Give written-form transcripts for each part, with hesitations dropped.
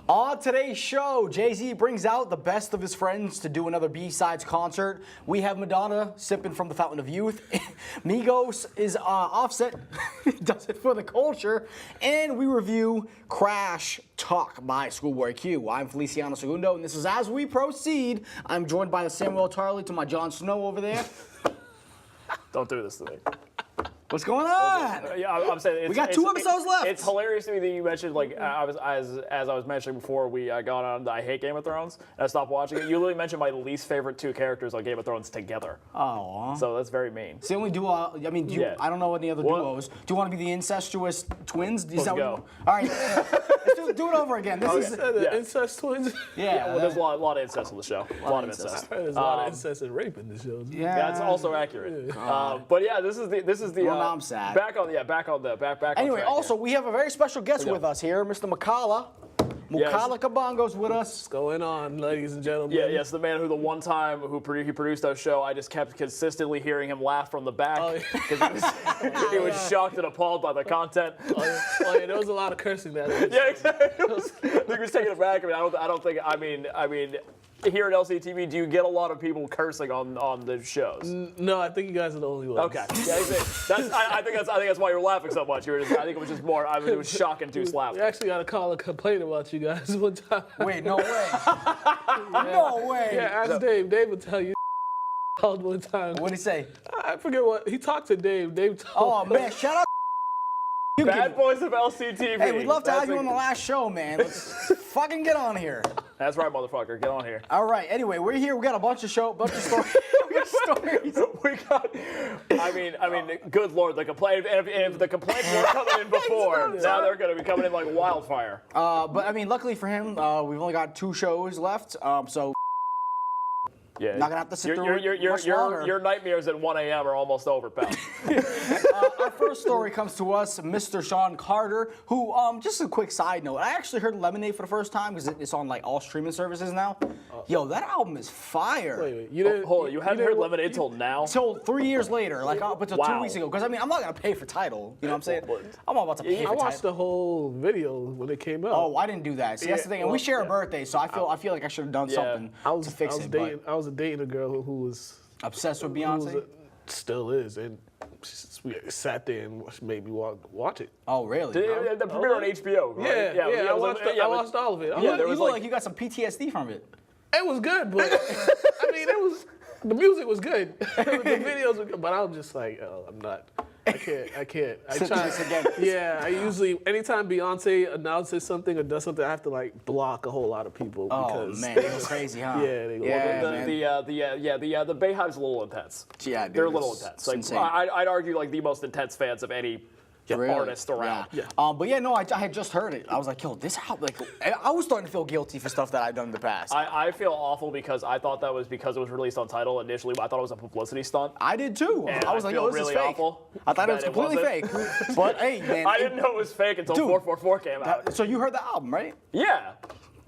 On today's show, Jay-Z brings out the best of his friends to do another B-Sides concert. We have Madonna sipping from the fountain of youth. Migos is Offset does it for the culture. And we review Crash Talk by ScHoolboy Q. I'm Feliciano Segundo, and this is As We Proceed. I'm joined by the Samuel Tarley to my Jon Snow over there. Don't do this to me. What's going on? Yeah, I'm saying we got two episodes left. It's hilarious to me that you mentioned, like, as I was mentioning before we got on, I hate Game of Thrones, and I stopped watching it. You literally mentioned my least favorite two characters on Game of Thrones together. Oh. So that's very mean. It's the only duo. I mean, I don't know any other duos. Do you want to be the incestuous twins? Let's go. All right. Let's do it over again. This is the incest twins. Yeah, well, there's a lot of incest on the show. A lot of incest. There's a lot of incest and rape in the show. Yeah, that's also accurate. But yeah, this is the. Well, now I'm sad. Back on back. Anyway, on track also we have a very special guest with us here, Mr. Mukala. Mukala Kabongo's with us. What's going on, ladies and gentlemen? Yeah, yes, the man who the one time he produced our show, I just kept consistently hearing him laugh from the back because he was shocked and appalled by the content. Oh yeah, there was a lot of cursing that day. Yeah, exactly. He was taking it back. I don't think. I mean. Here at LCTV, do you get a lot of people cursing on the shows? No, I think you guys are the only ones. Okay. Yeah, I think that's why you're laughing so much. I think it was just more. It was shock-induced laughter. We actually got a call and complain about you guys one time. Wait, no way. No way. Yeah, ask Dave. Dave will tell you. Called one time. What'd he say? I forget what he talked to Dave. Dave told. Oh man, shut up. Bad boys of LCTV. Hey, we'd love to have you on the last show, man. Let's fucking get on here. That's right, motherfucker. Get on here. All right. Anyway, we're here. We got a bunch of stories. We got. I mean, good lord, the complaint. And if the complaints were coming in before, now they're going to be coming in like wildfire. But I mean, luckily for him, we've only got 2 shows left. So. Yeah. Not gonna have to sit through much longer. Your nightmares at 1 a.m. are almost over, pal. Our first story comes to us, Mr. Sean Carter, who, just a quick side note, I actually heard Lemonade for the first time because it's on like all streaming services now. Yo, that album is fire. Wait, you didn't? Hold on, you haven't heard Lemonade till now? Till 3 years later, like up until 2 weeks ago. Because I mean, I'm not gonna pay for Tidal. You know what I'm saying? I'm all about to pay for Tidal. I watched the whole video when it came out. Oh, I didn't do that. See, that's the thing. And we share a birthday, so I feel like I should have done something to fix it. I was dating a girl who was obsessed with Beyonce. Still is, and we sat there and made me watch it. Oh, really? The premiere on HBO, right? Yeah. I watched all of it. You look like you got some PTSD from it. It was good, but I mean, the music was good. The videos were good, but I was just like, oh, I can't. I try again. Yeah, I usually, anytime Beyonce announces something or does something, I have to like block a whole lot of people. Oh man, they go crazy, huh? Yeah, they go. The Bayhive's a little intense. Yeah, dude, they're a little intense. Like, I'd argue like the most intense fans of any artist around. Yeah. But yeah, no, I had just heard it. I was like, yo, this album, like, I was starting to feel guilty for stuff that I've done in the past. I feel awful because I thought that was because it was released on Tidal initially. I thought it was a publicity stunt. I did too. And I was like, yo, this really is fake. Awful I thought it was completely fake. But hey, man. I didn't know it was fake until 444 came out. So you heard the album, right? Yeah.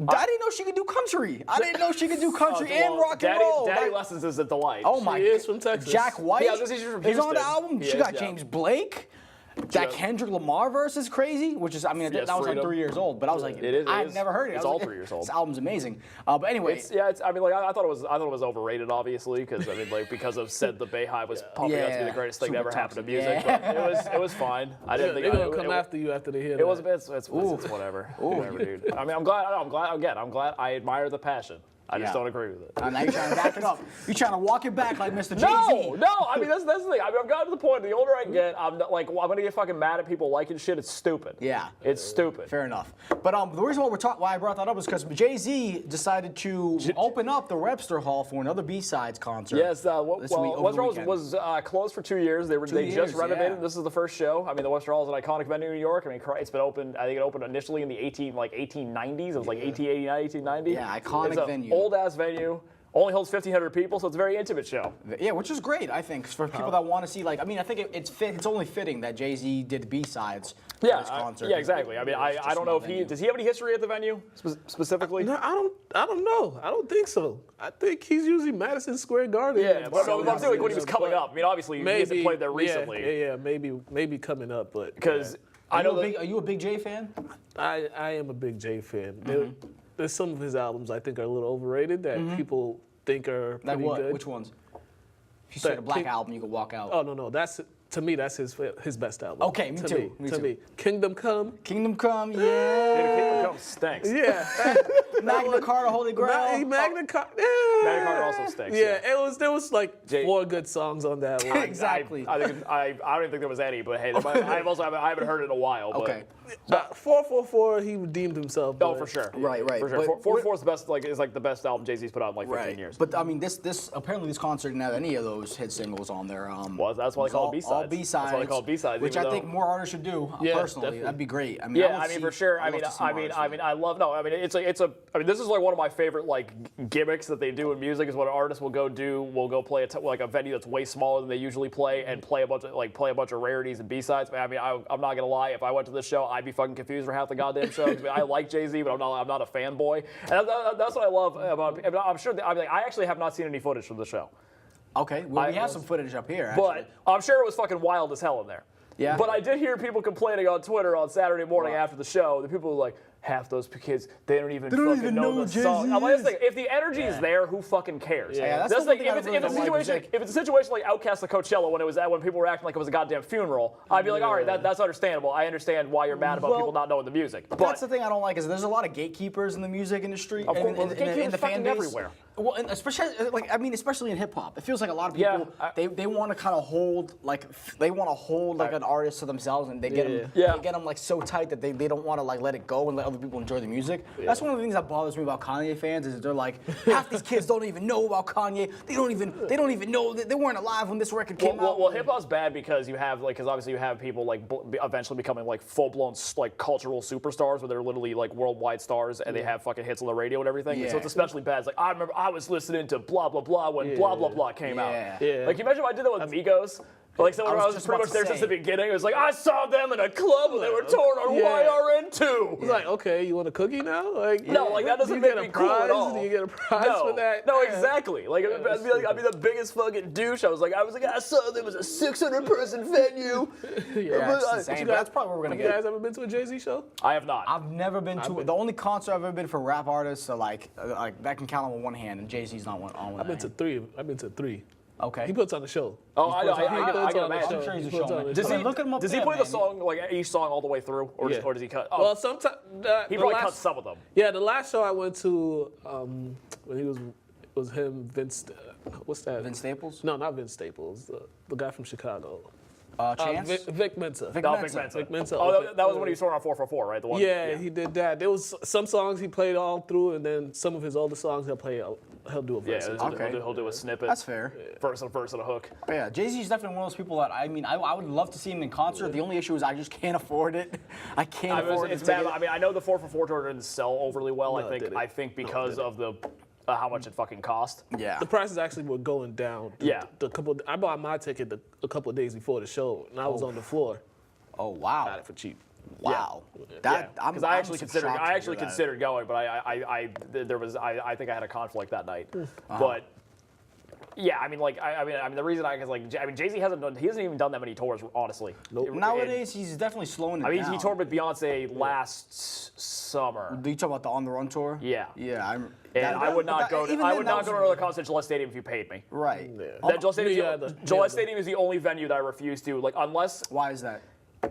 I didn't know she could do country. I didn't know she could do country and rock and roll. Daddy Lessons is a delight. Oh my. She is from Texas. Jack White she's from is on the album. She got James Blake. That Yeah. Kendrick Lamar verse is crazy, which is, I mean, that was like 3 years old, but I was like, I had never heard it. It's all 3 years old. This album's amazing. But anyway. I mean, like, I thought it was overrated, obviously, because, I mean, like, because of said the Bayhive was pumping out to be the greatest thing to ever happen to music, but it was fine. I didn't think they're gonna come after you after they hear that. It's whatever. Whatever, dude. I mean, I'm glad I admire the passion. I just don't agree with it. Now you're trying to back it up. You're trying to walk it back like Mr. Jay-Z. No. I mean, that's the thing. I mean, I've gotten to the point. The older I get, I'm gonna get fucking mad at people liking shit. It's stupid. Yeah. It's stupid. Fair enough. But the reason why I brought that up is because Jay-Z decided to open up the Webster Hall for another B-Sides concert. Yes. Webster Hall was closed for 2 years. They just renovated. Yeah. This is the first show. I mean, the Webster Hall is an iconic venue in New York. I mean, it's been opened. I think it opened initially in the 1890s. It was like 1889, 1890. Yeah, iconic venue. Old ass venue. Only holds 1,500 people, so it's a very intimate show. Yeah, which is great, I think, for people that want to see, like, I mean, I think it's only fitting that Jay-Z did B-Sides for this concert. Yeah, exactly. I mean, I don't know if does he have any history at the venue, specifically? No, I don't know. I don't think so. I think he's usually Madison Square Garden. Yeah, but I'm saying when he was coming up. I mean, obviously, he hasn't played there recently. Yeah, maybe coming up, but... Because... I know Are you a big Jay fan? I am a big Jay fan. There's some of his albums I think are a little overrated that people think are Like pretty what? good. Which ones? If you said a Black King- album, you could walk out. Oh no, to me that's his best album. Okay, me too. Me to too. me, Kingdom Come. Kingdom Come, yeah. Dude, Kingdom Come stinks. Yeah, Magna Carta, Holy Grail. Magna Carta. Magna Carta also stinks. Yeah, there was like Jay- 4 good songs on that one. Exactly. I don't even think there was any, but hey, I haven't heard it in a while. But, Okay. 444, he redeemed himself. Oh, but- for sure. Right. For sure. But 444 is the best. Is the best album Jay-Z's put out in like 15 years. But I mean, this apparently this concert didn't have any of those hit singles on there. Well, that's why they call it B-sides. All B-sides. That's why they call it B-sides, Which even I think though- more artists should do. Yeah, Personally, definitely. that'd be great. I mean, Yeah, I mean, for sure. I mean, love I love. No, I mean, it's a. I mean, this is like one of my favorite like gimmicks that they do in music is what an artist will go do. Will go play like a venue that's way smaller than they usually play and play a bunch of rarities and B-sides. I mean, I'm not gonna lie. If I went to this show, I'd be fucking confused for half the goddamn show. I mean, I like Jay-Z, but I'm not a fanboy. And that's what I love about. I'm sure. I actually have not seen any footage from the show. Okay, well, we have some footage up here. Actually. But I'm sure it was fucking wild as hell in there. Yeah. But I did hear people complaining on Twitter on Saturday morning after the show. The people were like, half those kids, they don't even fucking know the song. I'm like, if the energy is there, who fucking cares? Yeah, that's That's the like, thing I really don't like music. if it's a situation like Outkast at Coachella when people were acting like it was a goddamn funeral, I'd be like, all right, that's understandable. I understand why you're mad about Well, people not knowing the music. But that's the thing I don't like is there's a lot of gatekeepers in the music industry. Of course, and well, the gatekeepers in the fucking fan base. everywhere. Well, and especially in hip hop, it feels like a lot of people they want to kind of hold like an artist to themselves, and they get them like so tight that they don't want to like let it go and let other people enjoy the music. That's one of the things that bothers me about Kanye fans is they're like half these kids don't even know about Kanye. They don't even know that they weren't alive when this record came out. Well, hip hop's bad because obviously you have people like eventually becoming like full blown like cultural superstars where they're literally like worldwide stars and they have fucking hits on the radio and everything. Yeah. So it's especially bad. It's like I remember I was listening to blah blah blah when blah blah blah came out. Yeah. Like, can you imagine if I did that with Migos? Like, so I was just pretty about much there to since say. the beginning. It was like, I saw them in a club and they were touring on YRN2. It's like, okay, you want a cookie now? Like, No, like, that doesn't do you make get me a cool at prize? all. Do you get a prize No, for that? no, Yeah. exactly. Like, I'd be the biggest fucking douche. I was like, I saw there was a 600-person venue. Yeah, it's insane. But that's probably what we're gonna Have you get. guys ever been to a Jay-Z show? I have not. I've never been to the only concert I've ever been for rap artists are like that can count on one hand, and Jay-Z's not on one. I've been to 3. I've been to 3. Okay. He puts on the show. Oh, I know. I He puts can on the imagine. show. I'm sure he's a He puts on showman. the Does show. he, look him up does he there, play the man. song, like each song all the way through? Or does he cut? Oh, Well, sometimes he probably cuts some of them. Yeah, the last show I went to when it was him, Vince. What's that? Vince Staples? No, not Vince Staples. The guy from Chicago. Chance? Vic Mensa. Vic No, Mensa. Mensa. Vic Mensa. Oh, Okay. that was when he was touring on 444, right? The one. Yeah, he did that. There was some songs he played all through, and then some of his older songs he'll do a verse. Yeah, Okay. he'll do a snippet. That's fair. Verse and a hook. But yeah, Jay-Z's definitely one of those people that I would love to see him in concert. The only issue is I just can't afford it. I can't afford It's it. bad. I mean, I know the 444 tour didn't sell overly well. No, it didn't. I think because of the how much it fucking cost. Yeah. The prices actually were going down. Yeah. I bought my ticket a couple of days before the show, and I was on the floor. Oh wow. Got it for cheap. Wow. Because I'm I actually shocked considered to hear that. considered going, but I think I had a conflict that night. But yeah, I mean, the reason Jay-Z hasn't even done that many tours, honestly. Nope. Nowadays, he's definitely slowing it I mean, down. he toured with Beyonce last summer. Do you talk about the On the Run tour? Yeah. Yeah. I would not go to another concert at Gillette Stadium if you paid me. Right. That Gillette Stadium, Gillette the- Stadium is the only venue that I refuse to, like, unless Why is that?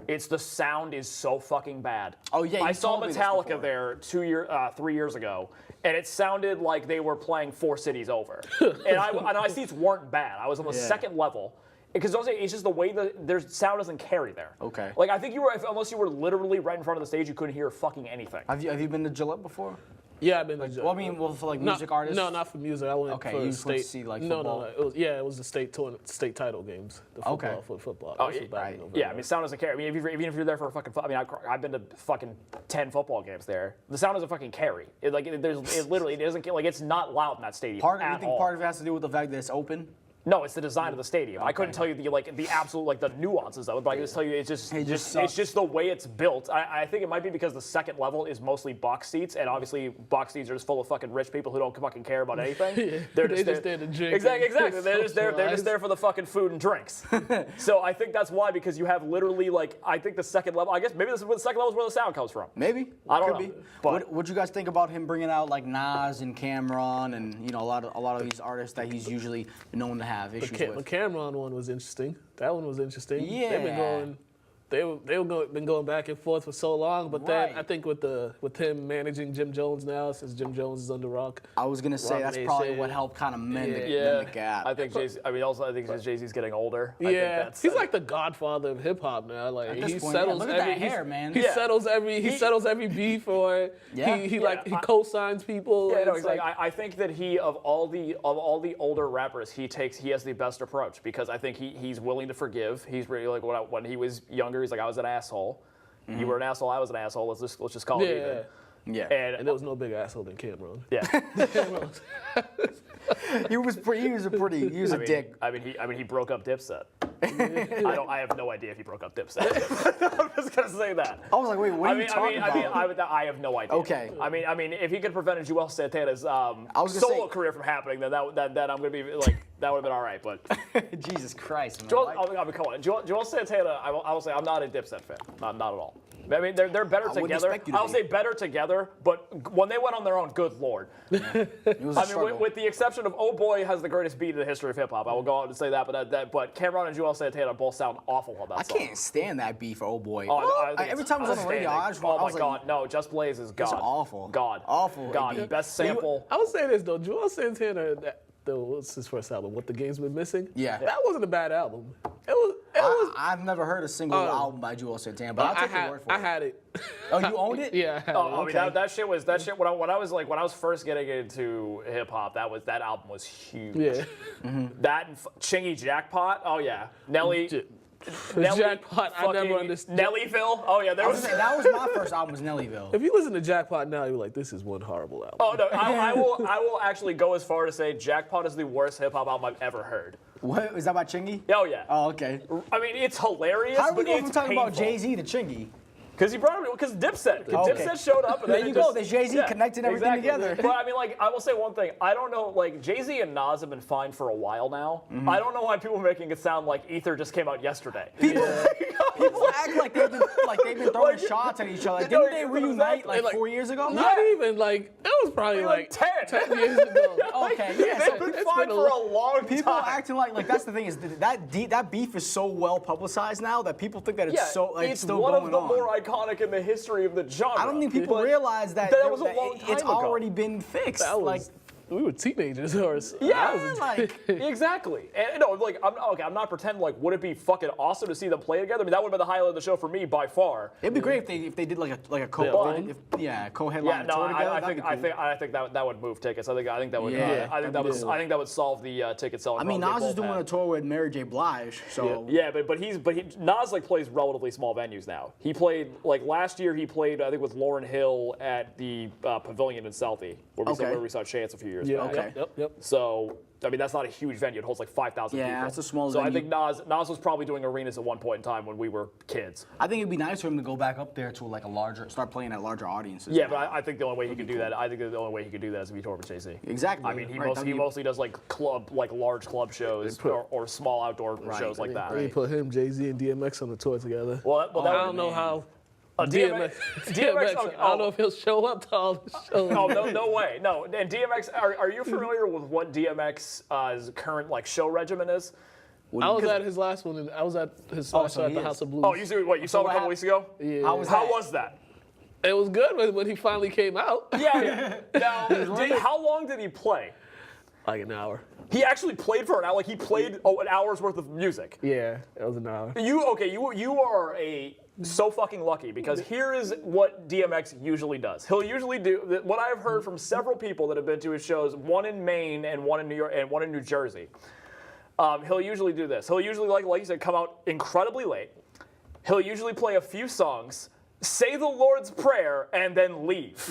it's the sound is so fucking bad. Oh, yeah, I you saw told me this Metallica before. there 3 years ago, and it sounded like they were playing 4 cities over. and my seats weren't bad. I was on the second level. Because it's just the way their sound doesn't carry there. Okay. Like, I think unless you were literally right in front of the stage, you couldn't hear fucking anything. Have you been to Gillette before? Yeah, I've been to Well, I mean, for like music artists. No, not for music. I went Okay, for you just went state. to see, like, no, football? no. It was the state title games. The football Okay. for football. Oh, This was back in November. Yeah, I mean, sound doesn't carry. I mean, even if you're there for a fucking, I've been to fucking 10 football games there. The sound doesn't fucking carry. It literally doesn't. Like, it's not loud in that stadium You at think all. part of it has to do with the fact that it's open? No, it's the design of the stadium. I couldn't tell you the absolute the nuances of it, but I can just tell you it's just the way it's built. I think it might be because the second level is mostly box seats, and obviously box seats are just full of fucking rich people who don't fucking care about anything. They're just there to drink. Exactly. They're just there for the fucking food and drinks. So I think that's why, because you have literally I think the second level. I guess maybe the second level is where the sound comes from. Maybe. I don't know. Be. But what you guys think about him bringing out Nas and Cameron and a lot of these artists that he's usually known to have issues with? The Cameron one was interesting. That one was interesting. Yeah. They've been going back and forth for so long, but then I think with him managing Jim Jones now, since Jim Jones is under rock. I was gonna say that's probably what helped kind of mend the gap. I think Jay-Z. I mean, also I think Jay-Z's getting older. Yeah, he's like the godfather of hip hop now. Like he settles look at that hair, man. He settles every beef, or he co-signs people. Yeah, no, exactly. I think that of all the older rappers, he has the best approach, because I think he's willing to forgive. He's really when he was younger. He's like, I was an asshole. Mm-hmm. You were an asshole. I was an asshole. Let's just call it even. Yeah. And there was no bigger asshole than Cameron. Yeah. he was a dick. I mean, he broke up Dipset. I have no idea if he broke up Dipset. I'm just gonna say that. I was like, wait, what are you talking about? I have no idea. Okay. I mean, if he could prevent Joel Santana's solo career from happening, then that I'm gonna be that would have been all right. But Jesus Christ, man. Come on, Joel Santana. I will say I'm not a Dipset fan. Not at all. I mean, they're better together. I'll say better together, but when they went on their own, good lord. Yeah. With the exception of Oh Boy has the greatest beat in the history of hip hop. I will go out and say that, but Cameron and Joel Santana both sound awful on that song. I can't stand that beat for Oh Boy. Every time it was on the radio, I was my God, no, Just Blaze is God. It's awful. God. Awful. God, best sample. I would say this though, Joel Santana. What's his first album? What the Game's Been Missing? Yeah. That wasn't a bad album. I've never heard a single album by Joel Santana, but I'll take your word for it. I had it. Oh, you owned it? Yeah. I mean, that shit when I was first getting into hip hop, that album was huge. Yeah. Mm-hmm. That and Chingy Jackpot. Oh yeah. Nelly. Jackpot, I never understood. Nellyville. Oh yeah, that was my first album. Was Nellyville. If you listen to Jackpot now, you're like, this is one horrible album. Oh no, I will actually go as far to say Jackpot is the worst hip hop album I've ever heard. What is that by Chingy? Oh yeah. Oh okay. I mean, it's hilarious. How do we but go it's from talking painful. about Jay-Z to Chingy? Because he brought him, because Dipset. Okay. Dipset showed up, and there you go. There's Jay-Z connecting everything together. But I mean, I will say one thing. I don't know, Jay-Z and Nas have been fine for a while now. Mm-hmm. I don't know why people are making it sound like Ether just came out yesterday. People act like they've been throwing shots at each other. Didn't they reunite 4 years ago? Not even it was probably 10 years ago. Okay, yeah. They've been fine for a long time. People acting like that's the thing is that beef is so well publicized now that people think that it's so it's still going on. It's one of the more iconic in the history of the genre. I don't think people realize that was a long time it's ago. already been fixed. We were teenagers, or exactly. And I'm not pretending would it be fucking awesome to see them play together? I mean, that would have been the highlight of the show for me by far. It'd be great if they did a co-headline tour together. I think that would move tickets. I think that would. I think that would solve the ticket selling. I mean, Nas is doing a tour with Mary J. Blige, so but Nas plays relatively small venues now. He played last year. He played I think with Lauryn Hill at the Pavilion in Southie, where we saw Chance a few years back. Okay. Yep. So, I mean, that's not a huge venue. It holds 5,000 people. Yeah, that's a small venue. venue. So I think Nas was probably doing arenas at one point in time when we were kids. I think it'd be nice for him to go back up there to start playing at larger audiences. Yeah, but I think the only way he could do that, is if he toured with Jay-Z. Exactly. I mean, he mostly does large club shows or small outdoor shows like that. They put him, Jay-Z, and DMX on the tour together. Well, I don't know how. DMX. I don't know if he'll show up to all the shows. Oh, no way. No. And DMX, are you familiar with what DMX's current show regimen is? I was at his last one. I was at his last show at the House of Blues. Oh, you saw him a couple weeks ago? Yeah. How was that? It was good when he finally came out. Yeah. Now, how long did he play? Like an hour. He actually played for an hour. He played an hour's worth of music. Yeah, it was an hour. You are so fucking lucky, because here is what DMX usually does. He'll usually do what I've heard from several people that have been to his shows, one in Maine and one in New York and one in New Jersey. He'll usually do this. He'll usually, like you said, come out incredibly late. He'll usually play a few songs, say the Lord's Prayer, and then leave.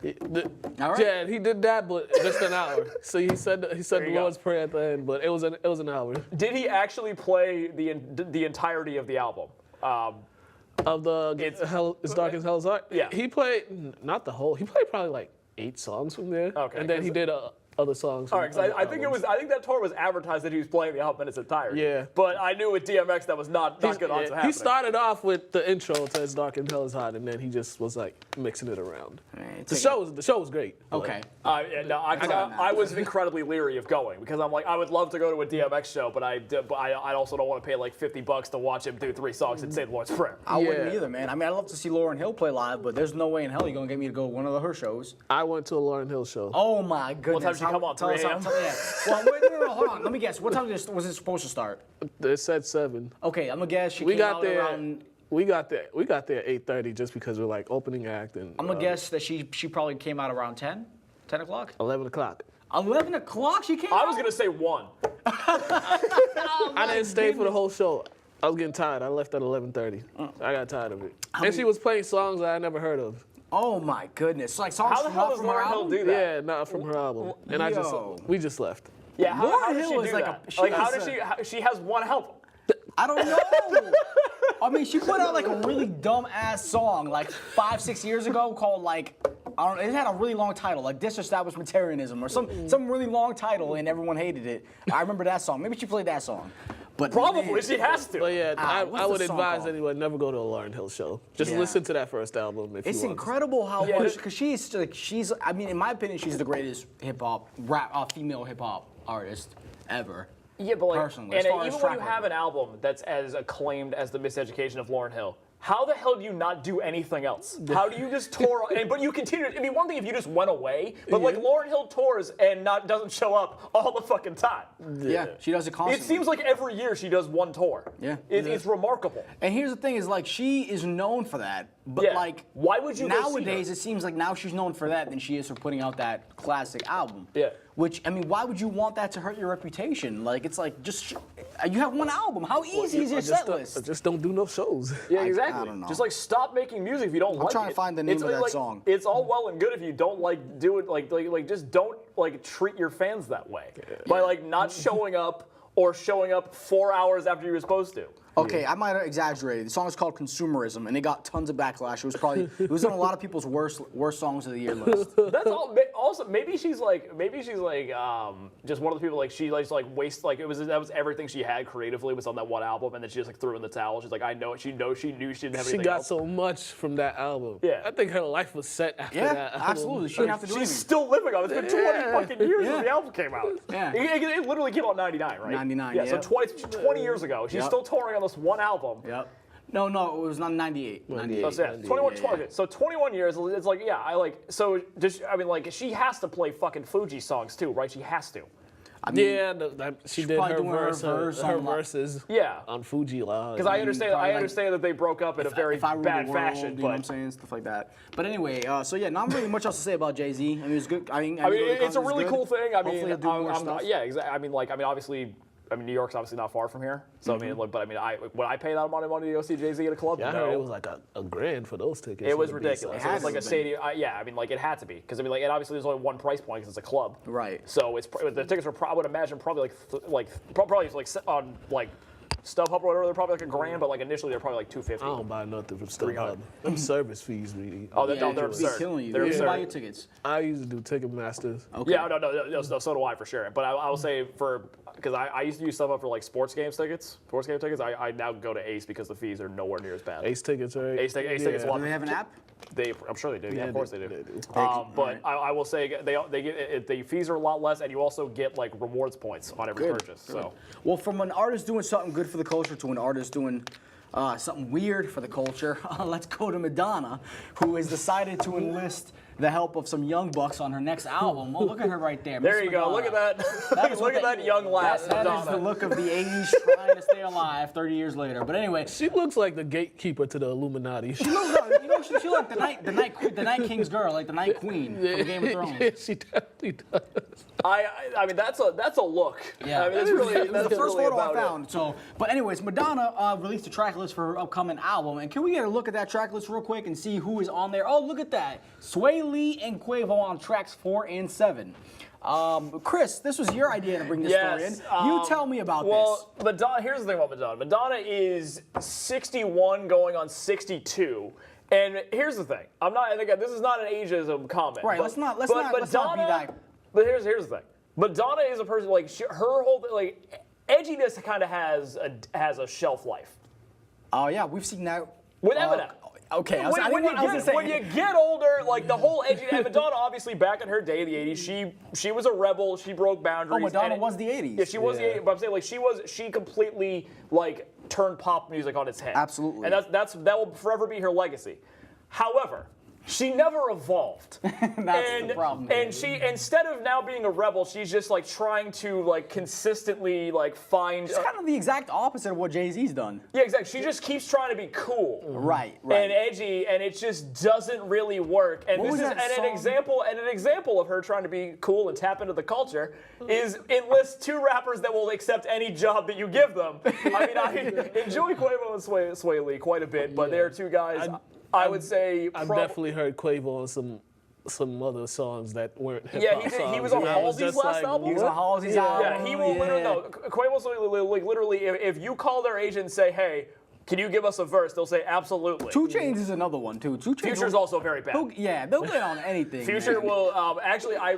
All right. Yeah, he did that, but just an hour. So he said the you go. Lord's Prayer at the end, but it was an hour. Did he actually play the entirety of the album? Of the It's Dark as Hell's Heart? Yeah. He played, not the whole, he played probably like 8 songs from there. Okay, And then he did other songs. All right, because I think that tour was advertised that he was playing the album in its entirety. Yeah. But I knew with DMX that was not good odds of happening. He started off with the intro to It's Dark and Hell's Hot, and then he just was like mixing it around. Right, The show was great. Okay. I was incredibly leery of going because I'm like, I would love to go to a DMX show, but I also don't want to pay like $50 to watch him do 3 songs and say the Lord's Prayer. I wouldn't either, man. I mean, I'd love to see Lauryn Hill play live, but there's no way in hell you're gonna get me to go to one of her shows. I went to a Lauryn Hill show. Oh my goodness. What time did she come on? Tell 3 us a.m.? Yeah. Well, wait, no, hold on. Let me guess. What time was it supposed to start? It said 7. Okay, I'm gonna guess she We came got out there. around. We got there at 8:30 just because we're like opening act and. I'm gonna guess that she probably came out around 10 o'clock. 11 o'clock. 11 o'clock she came out? I was gonna say 1. I didn't stay for the whole show. I was getting tired. I left at 11:30. I got tired of it. And she was playing songs that I never heard of. Oh my goodness. Like songs How the hell does from her Lauryn Hill album? do that? Yeah, not from her album. And Yo. we just left. Yeah, how Lauryn does she Hill do is like that? she Like, how is does she has one album? I don't know. I mean, she put out like a really dumb ass song like 5-6 years ago called like, I don't know, it had a really long title, like Disestablishmentarianism or some really long title, and everyone hated it. I remember that song. Maybe she played that song. But Probably, man, she has to. But yeah, what's I the would song advise called? anyone never go to a Lauryn Hill show. Just Yeah. listen to that first album if it's you want. incredible how Yeah, much, because she's, I mean, in my opinion, she's the greatest female hip hop artist ever. Yeah, but like, personally, and as far as even when you track have record. an album that's as acclaimed as The Miseducation of Lauryn Hill, how the hell do you not do anything else? How do you just tour? But you continue. It'd be one thing if you just went away, but like Lauryn Hill tours and doesn't show up all the fucking time. Yeah, she does it constantly. It seems like every year she does one tour. Yeah. It's remarkable. And here's the thing: is like she is known for that, but Yeah. like Why would you go see nowadays? her? It seems like now she's known for that than she is for putting out that classic album. Yeah. Which I mean, why would you want that to hurt your reputation? Like it's like just you have one album. How easy is your set list? Just don't do no shows. Yeah, exactly. I don't know. Just like stop making music if you don't like it. trying to find the name It's of that like, song. It's all well and good if you don't like do it like just don't like treat your fans that way by like not showing up or showing up 4 hours after you were supposed to. Okay, I might have exaggerated. The song is called Consumerism, and it got tons of backlash. It was on a lot of people's worst songs of the year list. That's all. Also, maybe she's like just one of the people like she likes like waste like that was everything she had creatively was on that one album, and then she just like threw in the towel. She's like, I know it. She knew she didn't have She anything got else. so much from that album. Yeah. I think her life was set after Yeah, that album. absolutely. She didn't have to do She's anything. still living on it. It's been 20 fucking years Yeah. since the album came out. Yeah. It literally came out in 99, right? 99, Yeah, yeah. so 20 years ago. She's Yep. still touring on this one album. Yep. No, it was not 98. 98. Oh, so yeah, 21, 20, so 21 years, it's like, yeah, I mean, like, she has to play fucking Fuji songs too, right? She has to. I mean, Yeah, she did probably her doing her verse on verses Yeah. on Fuji Live. Because I understand probably that they broke up in a very if I Rule bad the World, fashion, you know what I'm but saying? Stuff like that. But anyway, so yeah, not really much else to say about Jay-Z. I mean, it's good. I mean, it's a really cool thing. I mean, Hopefully he'll do more stuff. yeah, exactly. I mean, obviously, New York's obviously not far from here. So I mean, like, but I mean, would I pay that amount of money to go see Jay-Z at a club? Yeah, I No. heard it was like a grand for those tickets. It for was the ridiculous. B-side. It was like a stadium. Yeah, I mean, like it had to be because I mean, like, and obviously there's only one price point because it's a club. Right. So the tickets were probably, I would imagine, probably probably on like StubHub or whatever. They're probably like $1,000, but like initially they're probably like $250. I don't buy nothing from 300. StubHub. Them service fees, really. Oh, Yeah, they're it'd be absurd. killing you. They're You can buy absurd. your tickets. I used to do Ticketmasters. Okay. Yeah, no, so do I for sure. But I will say because I used to use StubHub for like sports game tickets. I now go to Ace because the fees are nowhere near as bad. Ace tickets, right? Ace tickets a lot. Do they have an app? I'm sure they do. Yeah, of course they do. They do. But I will say they get the fees are a lot less, and you also get like rewards points on every purchase. So Well, from an artist doing something good for the culture to an artist doing something weird for the culture, let's go to Madonna, who has decided to enlist the help of some young bucks on her next album. Well, look at her right there. there Miss you go. Look at Madonna. that. That is Look at what that young lass. That is Madonna. the look of the 80s trying to stay alive 30 years later. But anyway, She looks like the gatekeeper to the Illuminati. you know No, she like the night king's girl, like the night queen from Game of Thrones. Yeah, she definitely does. I mean, that's a look. Yeah, I mean, that's really it was the first really photo I about found. it. So, but anyways, Madonna released a track list for her upcoming album, and can we get a look at that track list real quick and see who is on there? Oh, look at that, Swae Lee and Quavo on tracks 4 and 7. Chris, this was your idea to bring this story in. You tell me about this. Well, Madonna. Here's the thing about Madonna. Madonna is 61 going on 62. And here's the thing. I'm not. And again, this is not an ageism comment. Right. But, Let's not be that. But here's the thing. Madonna is a person like her whole like edginess kind of has a shelf life. Oh yeah, we've seen that with Eminem. Okay, when you get older, like the whole edgy, and Madonna obviously back in her day, the 80s, she was a rebel. She broke boundaries. Oh, Madonna was the 80s. Yeah, she was the 80s. But I'm saying like she completely like turned pop music on its head. Absolutely. And that will forever be her legacy. However, she never evolved. That's the problem. And she, instead of now being a rebel, she's just like trying to like consistently like find. It's kind of the exact opposite of what Jay-Z's done. Yeah, exactly. She just keeps trying to be cool. Right. And edgy, and it just doesn't really work. And What this was is that an example of her trying to be cool and tap into the culture is enlist 2 rappers that will accept any job that you give them. I mean, I enjoy Quavo and Swae Lee quite a bit, but they're 2 guys. I would say I've definitely heard Quavo on some other songs that weren't hip hop songs. Yeah, he was on Halsey's last album. He was on Halsey's album. Yeah, he will literally, no, Quavo, like literally, if you call their agent and say, hey, can you give us a verse? They'll say absolutely. 2 Chainz is another one too. 2 Chainz. Future's also very bad. They'll get on anything. Future man. will actually. I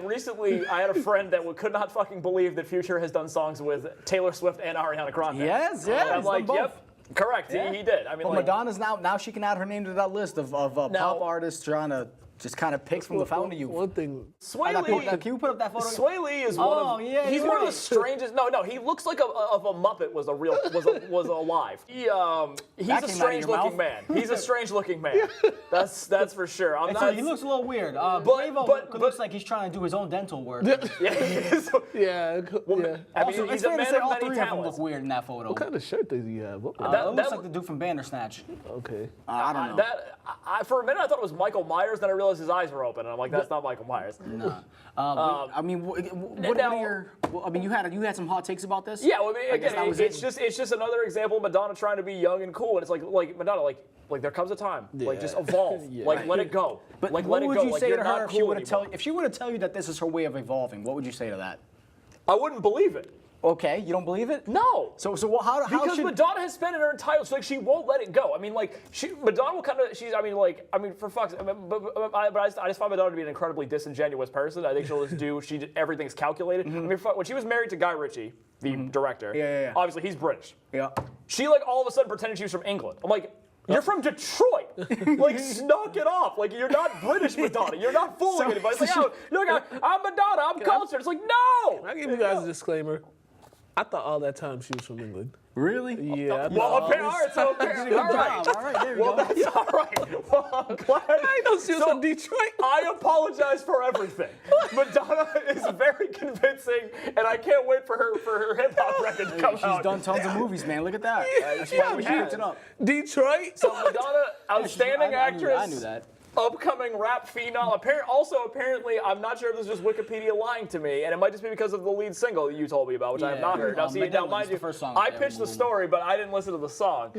had a friend that could not fucking believe that Future has done songs with Taylor Swift and Ariana Grande. Yes. I'm like, yep. Correct. Yeah. He did. I mean, well, like, Madonna's now she can add her name to that list of pop artists trying to just kind of pick from the fountain of youth. One thing. Swae Lee. Can you put up that photo? Swae Lee is one of. Yeah, he's one of the strangest. No, he looks like a Muppet was alive. He's a strange looking man. He's a strange looking man. That's for sure. He looks a little weird. Quavo looks like he's trying to do his own dental work. Yeah. I mean, he's a man of all many 3 of them talents. look weird in that photo. What kind of shirt does he have? It looks like the dude from Bandersnatch. Okay. I don't know. For a minute, I thought it was Michael Myers. Then I realized his eyes were open, and I'm like, that's not Michael Myers. No. I mean, what are your? I mean, you had some hot takes about this. Yeah, well, I mean, again, it's just another example of Madonna trying to be young and cool, and it's like Madonna, like there comes a time, like just evolve, like let it go, But like what let it would go. you Like say you're to not her cool anymore. if she were to tell you that this is her way of evolving? What would you say to that? I wouldn't believe it. Okay, you don't believe it? No. So how because should Madonna has spent her entire she won't let it go. I mean, like Madonna will kind of for fuck's sake. But I just find Madonna to be an incredibly disingenuous person. I think she'll just everything's calculated. I mean, when she was married to Guy Ritchie, the director, Yeah. obviously he's British. Yeah. She like all of a sudden pretended she was from England. I'm like, you're from Detroit. Like, knock it off. Like, you're not British Madonna. You're not fooling anybody. It's like, look, I'm Madonna. I'm cultured. It's like, no. Can I give you guys a disclamer? I thought all that time she was from England. Really? Yeah. Well, apparently, all right, there we go. That's all right. Well, I'm glad. I know she was from Detroit. I apologize for everything. Madonna is very convincing, and I can't wait for her hip hop record to come out. She's done tons of movies, man. Look at that. That's why we picked it up. Detroit. So Madonna, outstanding actress. I knew that. Upcoming rap phenom. Apparently, I'm not sure if this is just Wikipedia lying to me, and it might just be because of the lead single that you told me about, which I have not heard. Now, mind you, I pitched the story, but I didn't listen to the song.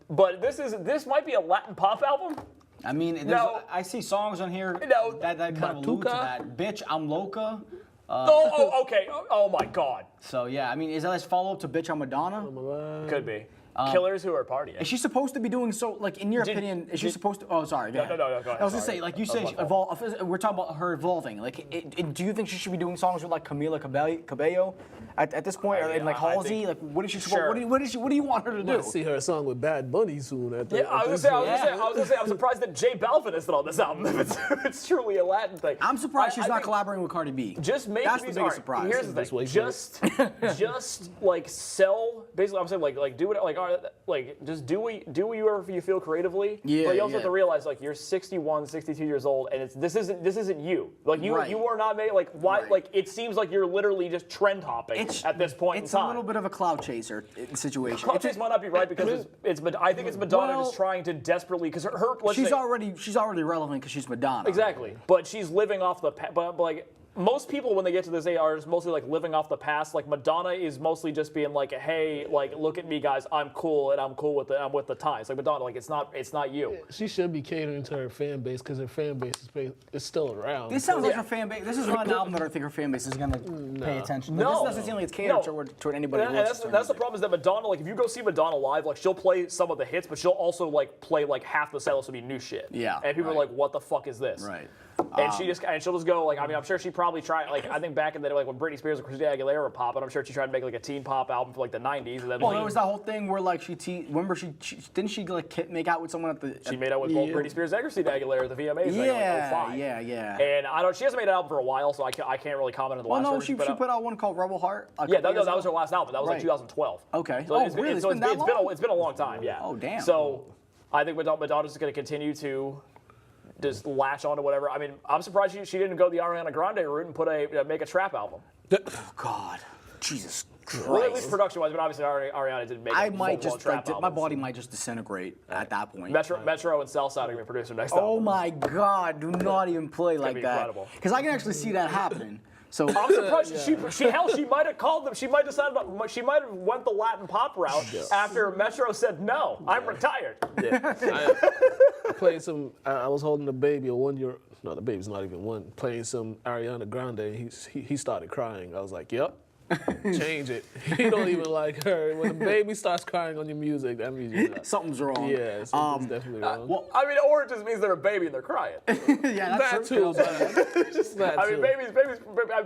But this might be a Latin pop album. I mean, I see songs on here that kind of allude to that. Bitch, I'm Loca. Okay. Oh my God. So yeah, I mean, is that a follow-up to Bitch, I'm Madonna? Could be. Killers who are partying. Is she supposed to be doing so? Like, in your opinion, is she supposed to? Oh, sorry. Go ahead. No, go ahead. I was gonna say, like you said, we're talking about her evolving. Like, do you think she should be doing songs with like Camila Cabello at this point, or like Halsey? Like, what is she? Sure. What do you want her to do? I see her a song with Bad Bunny soon. I was gonna say, I'm surprised that J Balvin isn't on this album. If it's truly a Latin thing. I'm surprised she's not collaborating with Cardi B. Just make That's these. the biggest surprise. Here's the thing. Just like sell basically I'm saying like do it just do whatever you feel creatively. Yeah, but you also yeah. have to realize like you're 61, 62 years old, and this isn't you. Like you Right. you are not made like why Right. like it seems like you're literally just trend hopping at this point in It's time. a little bit of a cloud chaser situation. Cloud chase might not be right because I think it's Madonna Well, just trying to desperately because her let's She's say, already relevant because she's Madonna. exactly, but she's living off the but like. Most people, when they get to this age, are just mostly like living off the past. Like Madonna is mostly just being like, "Hey, like, look at me, guys. I'm cool, and I'm cool with I'm with the times." Like Madonna, like it's not you. She should be catering to her fan base because her fan base is still around. This sounds like her fan base. This is not an album that I think her fan base is going to pay attention to. No. This doesn't seem like it's catered toward anybody. And who listens to that's the music. problem is that Madonna, like, if you go see Madonna live, like, she'll play some of the hits, but she'll also like play like half the set list will be new shit. Yeah, And people right. are like, "What the fuck is this?" Right. And she'll just go like, I mean, I'm sure she probably tried like I think back in the day like when Britney Spears and Christina Aguilera were popping, I'm sure she tried to make like a teen pop album for like the 90s, and then Well, there was that whole thing where like remember she didn't she like make out with someone at the she made out with both Britney Spears and Christina Aguilera at the VMAs in like 05. yeah. And she hasn't made an album for a while, so I can't really comment on the Well, last no, one. she put out one called Rebel Heart. Yeah, that was her last album. That was like Right. 2012. Okay. So Oh, it's really? It's been that long? It's been a long time. Yeah. Oh, damn. So I think Madonna's going to continue to just latch on to whatever. I mean, I'm surprised she didn't go the Ariana Grande route and make a trap album. Oh, God, Jesus Well, at least Christ. production-wise, but obviously Ariana didn't make. I might full-blown just trap like my albums. body might just disintegrate at that point. Metro and Southside are going to be producing next Oh album. my God! Do not even play like be that. incredible. Because I can actually see that happening. So I'm surprised she might have called them. She might have decided. She might have went the Latin pop route after Metro said no. I'm retired. Yeah. I played some. I was holding a baby, a 1 year. No, the baby's not even one. Playing some Ariana Grande. And he started crying. I was like, "Yep, change it." He don't even like her. When the baby starts crying on your music, that means you're not. something's wrong. Yeah, something's definitely wrong. Well, I mean, or it just means they're a baby and they're crying. yeah, that that's true. too. But just that I mean, too. babies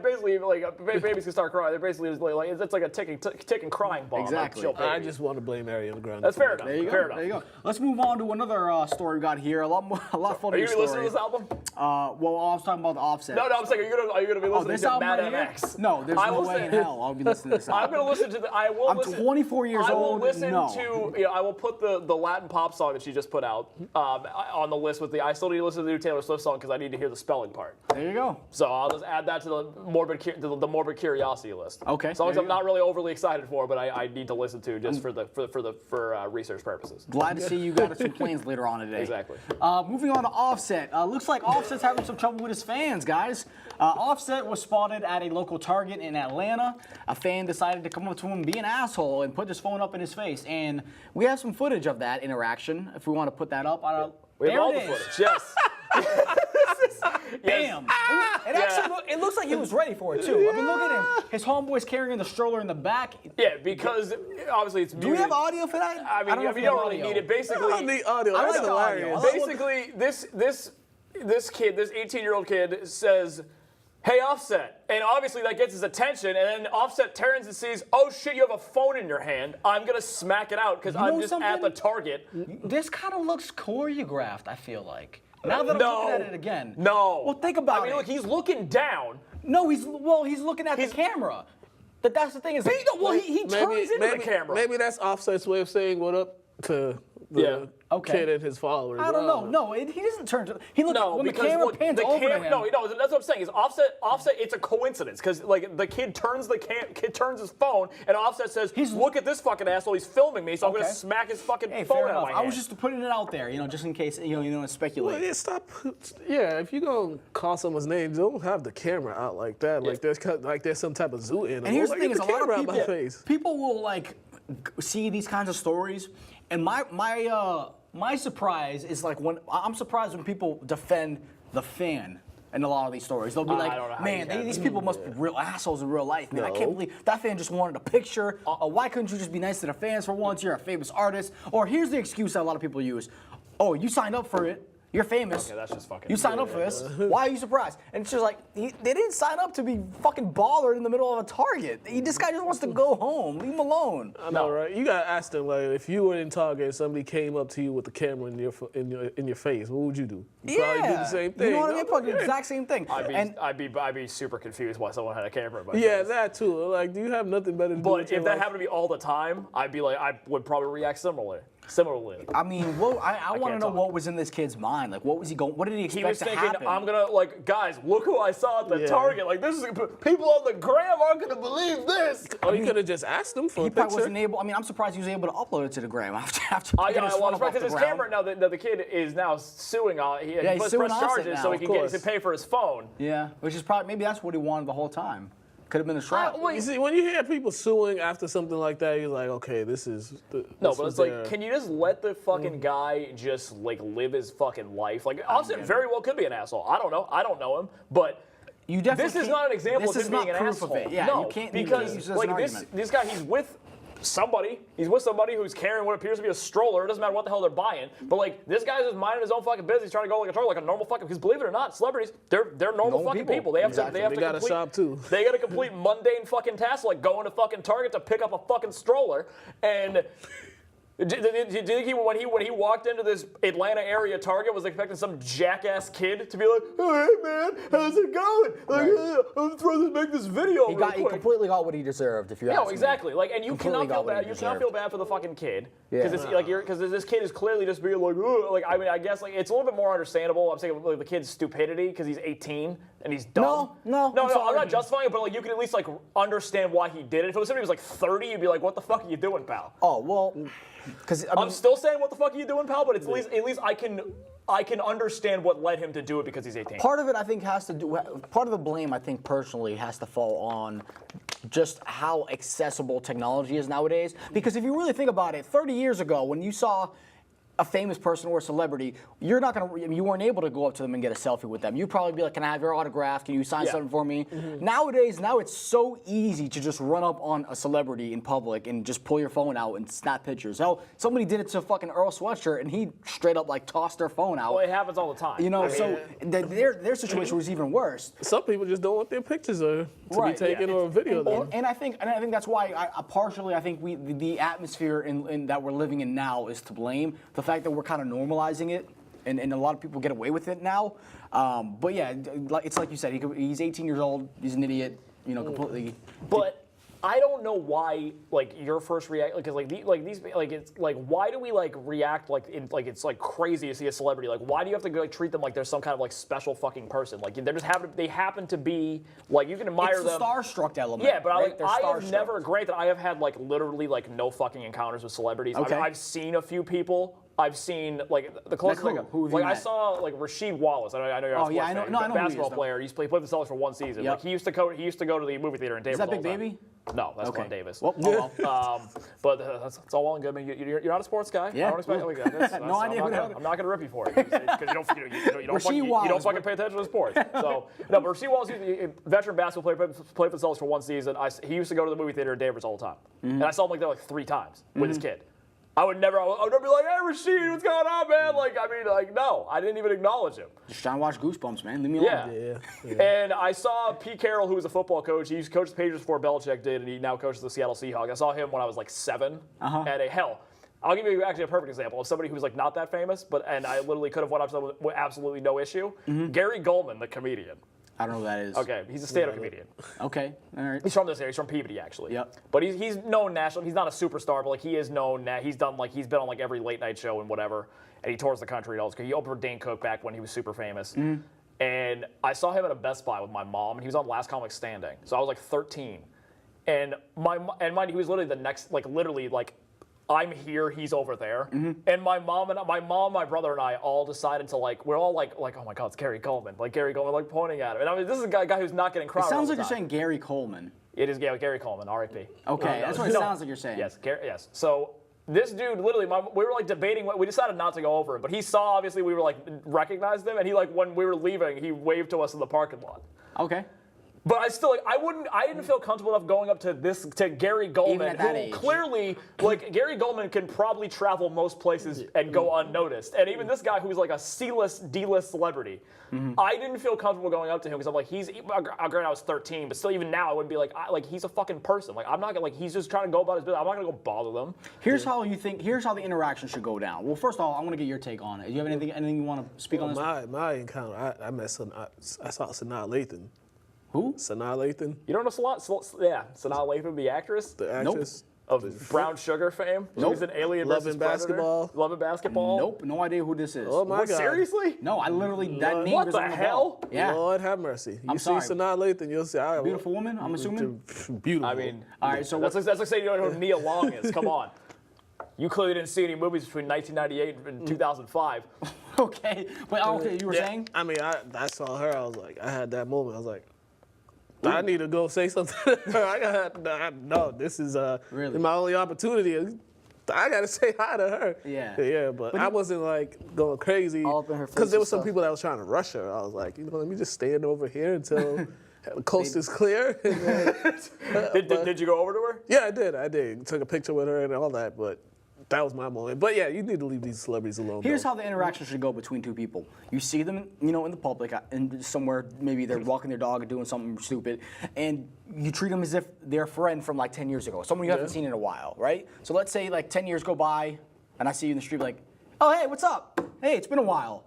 basically like babies can start crying. They're basically just like it's like a ticking crying bomb. Exactly. Like, chill, I baby. just want to blame Ariana Grande. That's fair enough. There you go. Fair enough. There you go. Let's move on to another story we got here. A lot Are funnier you gonna listen to story. this album? Well, I was talking about the Offset. No, I'm saying, are you gonna be listening this to album Mad right here? MX? No, there's I no will way say- in hell I'll be listening to this album. I'm gonna listen to the. I will. I'm listen, 24 years I will old. listen No. to. You know, I will put the Latin pop song that she just put out on the list with the. I still need to listen to the new Taylor Swift song because I need to hear the spelling part. There you go. So I'll just add that to the morbid curiosity list. Okay, Songs there I'm you go. not really overly excited for, but I need to listen to just for research purposes. Glad to see you got some plans later on today. Exactly. Moving on to Offset. Looks like Offset's having some trouble with his fans, guys. Offset was spotted at a local Target in Atlanta. A fan decided to come up to him and be an asshole and put his phone up in his face. And we have some footage of that interaction. If we want to put that up, We have there all it the is. footage. Yes. Bam! It actually it looks like he was ready for it too. I mean, look at him. His homeboy's carrying the stroller in the back. Yeah, because obviously it's music. Do we have audio for that? I mean, don't know if you we have don't really audio. need it. Basically, I don't need audio. I That's like the audio. hilarious. I like- Basically, this kid, this 18-year-old kid says, "Hey, Offset," and obviously that gets his attention. And then Offset turns and sees, "Oh shit, you have a phone in your hand. I'm gonna smack it out because You know I'm just at something? the Target." This kind of looks choreographed, I feel like. Now that I'm No. looking at it again. No. Well, think about I mean, it. look, he's looking down. No, he's looking at the camera. That's the thing is. He turns into the camera. Maybe that's Offset's way of saying what up to the Okay. kid and his followers. I don't know. No, he doesn't turn to. He looks No, when the because camera look, pans the over to him. no, that's what I'm saying. Is Offset? It's a coincidence because like the kid turns kid turns his phone, and Offset says, "Look at this fucking asshole. He's filming me, so I'm Okay. gonna smack his fucking Hey, phone fair out of enough. my I hand." was just putting it out there, just in case you don't speculate. Well, yeah, stop. Yeah, if you gonna call someone's name, don't have the camera out like that. Like there's some type of zoo animal. And here's the Like, thing: get is a the lot camera of out my people face. people will like see these kinds of stories, and my surprise is like when I'm surprised when people defend the fan in a lot of these stories. They'll be like, don't know how "Man, you can." these people must be real assholes in real life. Man, I can't believe that fan just wanted a picture. Why couldn't you just be nice to the fans for once? You're a famous artist." Or here's the excuse that a lot of people use: "Oh, you signed up for it. You're famous. Okay, that's just fucking. You signed up for this. Why are you surprised? And it's just like, they didn't sign up to be fucking bothered in the middle of a Target. This guy just wants to go home. Leave him alone. I know, right? You gotta ask them, like, if you were in Target and somebody came up to you with the camera in your face, what would you do? You'd probably do the same thing. You know what I mean? Probably the exact same thing. I'd be super confused why someone had a camera in my Yeah, face. that too. Like, do you have nothing better to do? But if that happened to me all the time, I would probably react similarly. I mean, I want to know what was in this kid's mind. Like, what was he going? What did he expect He was to thinking, happen? I'm gonna guys, look who I saw at the Target. Like, this is people on the gram aren't gonna believe this. You could have just asked him for a He picture. probably wasn't able. I mean, I'm surprised he was able to upload it to the gram after. Because his camera now, the kid is now suing on. He he's suing press Offset charges now, so he of can course. pay for his phone. Yeah, which is probably maybe that's what he wanted the whole time. Could have been a trap. You see, when you hear people suing after something like that, you're like, okay, this is. No, but it's like, can you just let the fucking guy just like live his fucking life? Like, Offset very well could be an asshole. I don't know him, but. You definitely This is not an example of him being an proof asshole. Of it. Yeah, no, you can't because use like this guy, he's with somebody. He's with somebody who's carrying what appears to be a stroller. It doesn't matter what the hell they're buying. But like this guy's just minding his own fucking business. He's trying to go like a Target like a normal fucking. Because believe it or not, celebrities, they're normal fucking people. They have to. They have to got complete, a shop too. They got to complete mundane fucking tasks like going to fucking Target to pick up a fucking stroller and. Do you think when he walked into this Atlanta area Target was expecting some jackass kid to be like, hey man, how's it going? Like, I'm trying to make this video. He completely got what he deserved. If you ask me. Exactly. Like, and you Completely cannot feel got what bad. he You cannot deserved. feel bad for the fucking kid Yeah. because this kid is clearly just being like, ugh. Like I mean, I guess like it's a little bit more understandable. I'm saying like, the kid's stupidity because he's 18 and he's dumb. No, I'm not justifying it, but like you can at least like understand why he did it. If it was somebody who was like 30, you'd be like, what the fuck are you doing, pal? Oh well, because I'm still saying what the fuck are you doing, pal? But it's at least I can understand what led him to do it because he's 18. Part of it, I think, has to do. Part of the blame, I think, personally, has to fall on just how accessible technology is nowadays. Because if you really think about it, 30 years ago, when you saw a famous person or a celebrity, you weren't able to go up to them and get a selfie with them. You'd probably be like, can I have your autograph? Can you sign something for me? Nowadays, it's so easy to just run up on a celebrity in public and just pull your phone out and snap pictures. Hell, somebody did it to fucking Earl Sweatshirt and he straight up like tossed their phone out. Well, it happens all the time. You know, so their situation was even worse. Some people just don't want their pictures to be taken or video them. And I think that's why I think the atmosphere in that we're living in now is to blame. The fact that we're kind of normalizing it, and a lot of people get away with it now. But yeah, it's like you said, he's 18 years old. He's an idiot. Completely. But I don't know why, like, your first react, because it's like, why do we like react like it's like crazy to see a celebrity? Like, why do you have to go, like, treat them like they're some kind of like special fucking person? Like, they happen to be like you can admire It's them. the starstruck element. Yeah, but right? I have never. Granted, I have had like literally like no fucking encounters with celebrities. Okay. I've seen a few people. I've seen like the closest Like who have you I met? saw like Rasheed Wallace. I know you're a sports I know. fan. No, I know who he basketball is, though. player. He played for the Celtics for one season. Yep. Like he used to go to the movie theater in Davis. Is that all Big the time. Baby? No, that's Okay. Glenn Davis. Well, But that's all well and good. I mean, you're not a sports guy. Yeah. I don't expect. No idea who the hell- I'm not going to rip you for it because you don't fucking pay attention to sports. So no, but Rasheed Wallace, veteran basketball player, played for the Celtics for one season. He used to go to the movie theater in Davis all the time, and I saw him like there like 3 times with his kid. I would never be like, hey, Rasheed, what's going on, man? Like, I mean, like, no, I didn't even acknowledge him. Just trying to watch Goosebumps, man. Leave me alone. Yeah. And I saw Pete Carroll, who was a football coach. He used to coach the Patriots before Belichick did, and he now coaches the Seattle Seahawks. I saw him when I was like 7 at a hell. I'll give you actually a perfect example of somebody who was like not that famous, and I literally could have went up to them with absolutely no issue. Gary Goldman, the comedian. I don't know who that is. Okay, he's a stand-up comedian. Okay. All right. He's from this area. He's from Peabody, actually. Yep. But he's known nationally. He's not a superstar, but like he is known. He's been on like every late night show and whatever. And he tours the country and all this. He opened for Dane Cook back when he was super famous. And I saw him at a Best Buy with my mom, and he was on Last Comic Standing. So I was like 13, and mind you, he was literally the next, like literally like. I'm here, he's over there. And my mom, my brother, and I all decided to like, we're all like, oh my God, it's Gary Coleman. Like Gary Coleman, like pointing at him. And I mean, this is a guy who's not getting crowded. It sounds all like the you're saying time. Gary Coleman. It is Gary Coleman, R.I.P. Okay, that's what it sounds like you're saying. Yes, yes. So this dude, literally, we were like debating. We decided not to go over it, but he saw, obviously, we were like recognized him, and he like when we were leaving, he waved to us in the parking lot. Okay. But I still I didn't feel comfortable enough going up to Gary Goldman, at that who age. clearly Gary Goldman can probably travel most places and go unnoticed. And even this guy who's like a C-list, D-list celebrity, I didn't feel comfortable going up to him because I'm like, granted I was 13, but still even now I wouldn't be like he's a fucking person. Like I'm not gonna he's just trying to go about his business. I'm not gonna go bother them. Here's how the interaction should go down. Well, first of all, I want to get your take on it. Do you have anything you want to speak on this? My encounter, I saw Sanaa Lathan. Who? Sanaa Lathan. You don't know Sanaa Lathan, the actress? The actress. Of Brown Sugar fame? Nope. She's an Alien Love versus and Basketball. Predator. Love and Basketball? Nope, no idea who this is. Oh my God. Seriously? No, I literally that name What doesn't the ring a hell? bell. Yeah. Lord have mercy. You I'm see sorry. Sanaa Lathan, you'll see. Beautiful woman, I'm assuming. Beautiful. I mean, All right, so that's like saying you don't know who Nia Long is. Come on. You clearly didn't see any movies between 1998 and 2005. okay, but okay, you were saying? I mean, I saw her. I was like, I had that moment. I was like, I need to go say something to her. No, this is Really? my only opportunity. I gotta say hi to her. Yeah. Yeah, but I wasn't like going crazy. All up in her face because there and was some stuff. people that was trying to rush her. I was like, let me just stand over here until the coast is clear. And then, Did you go over to her? yeah, I did. Took a picture with her and all that, but that was my moment. But yeah, you need to leave these celebrities alone. Here's though. how the interaction should go between two people. You see them, in the public, and somewhere, maybe they're walking their dog or doing something stupid, and you treat them as if they're a friend from like 10 years ago, someone you haven't seen in a while, right? So let's say like 10 years go by, and I see you in the street like, oh, hey, what's up? Hey, it's been a while.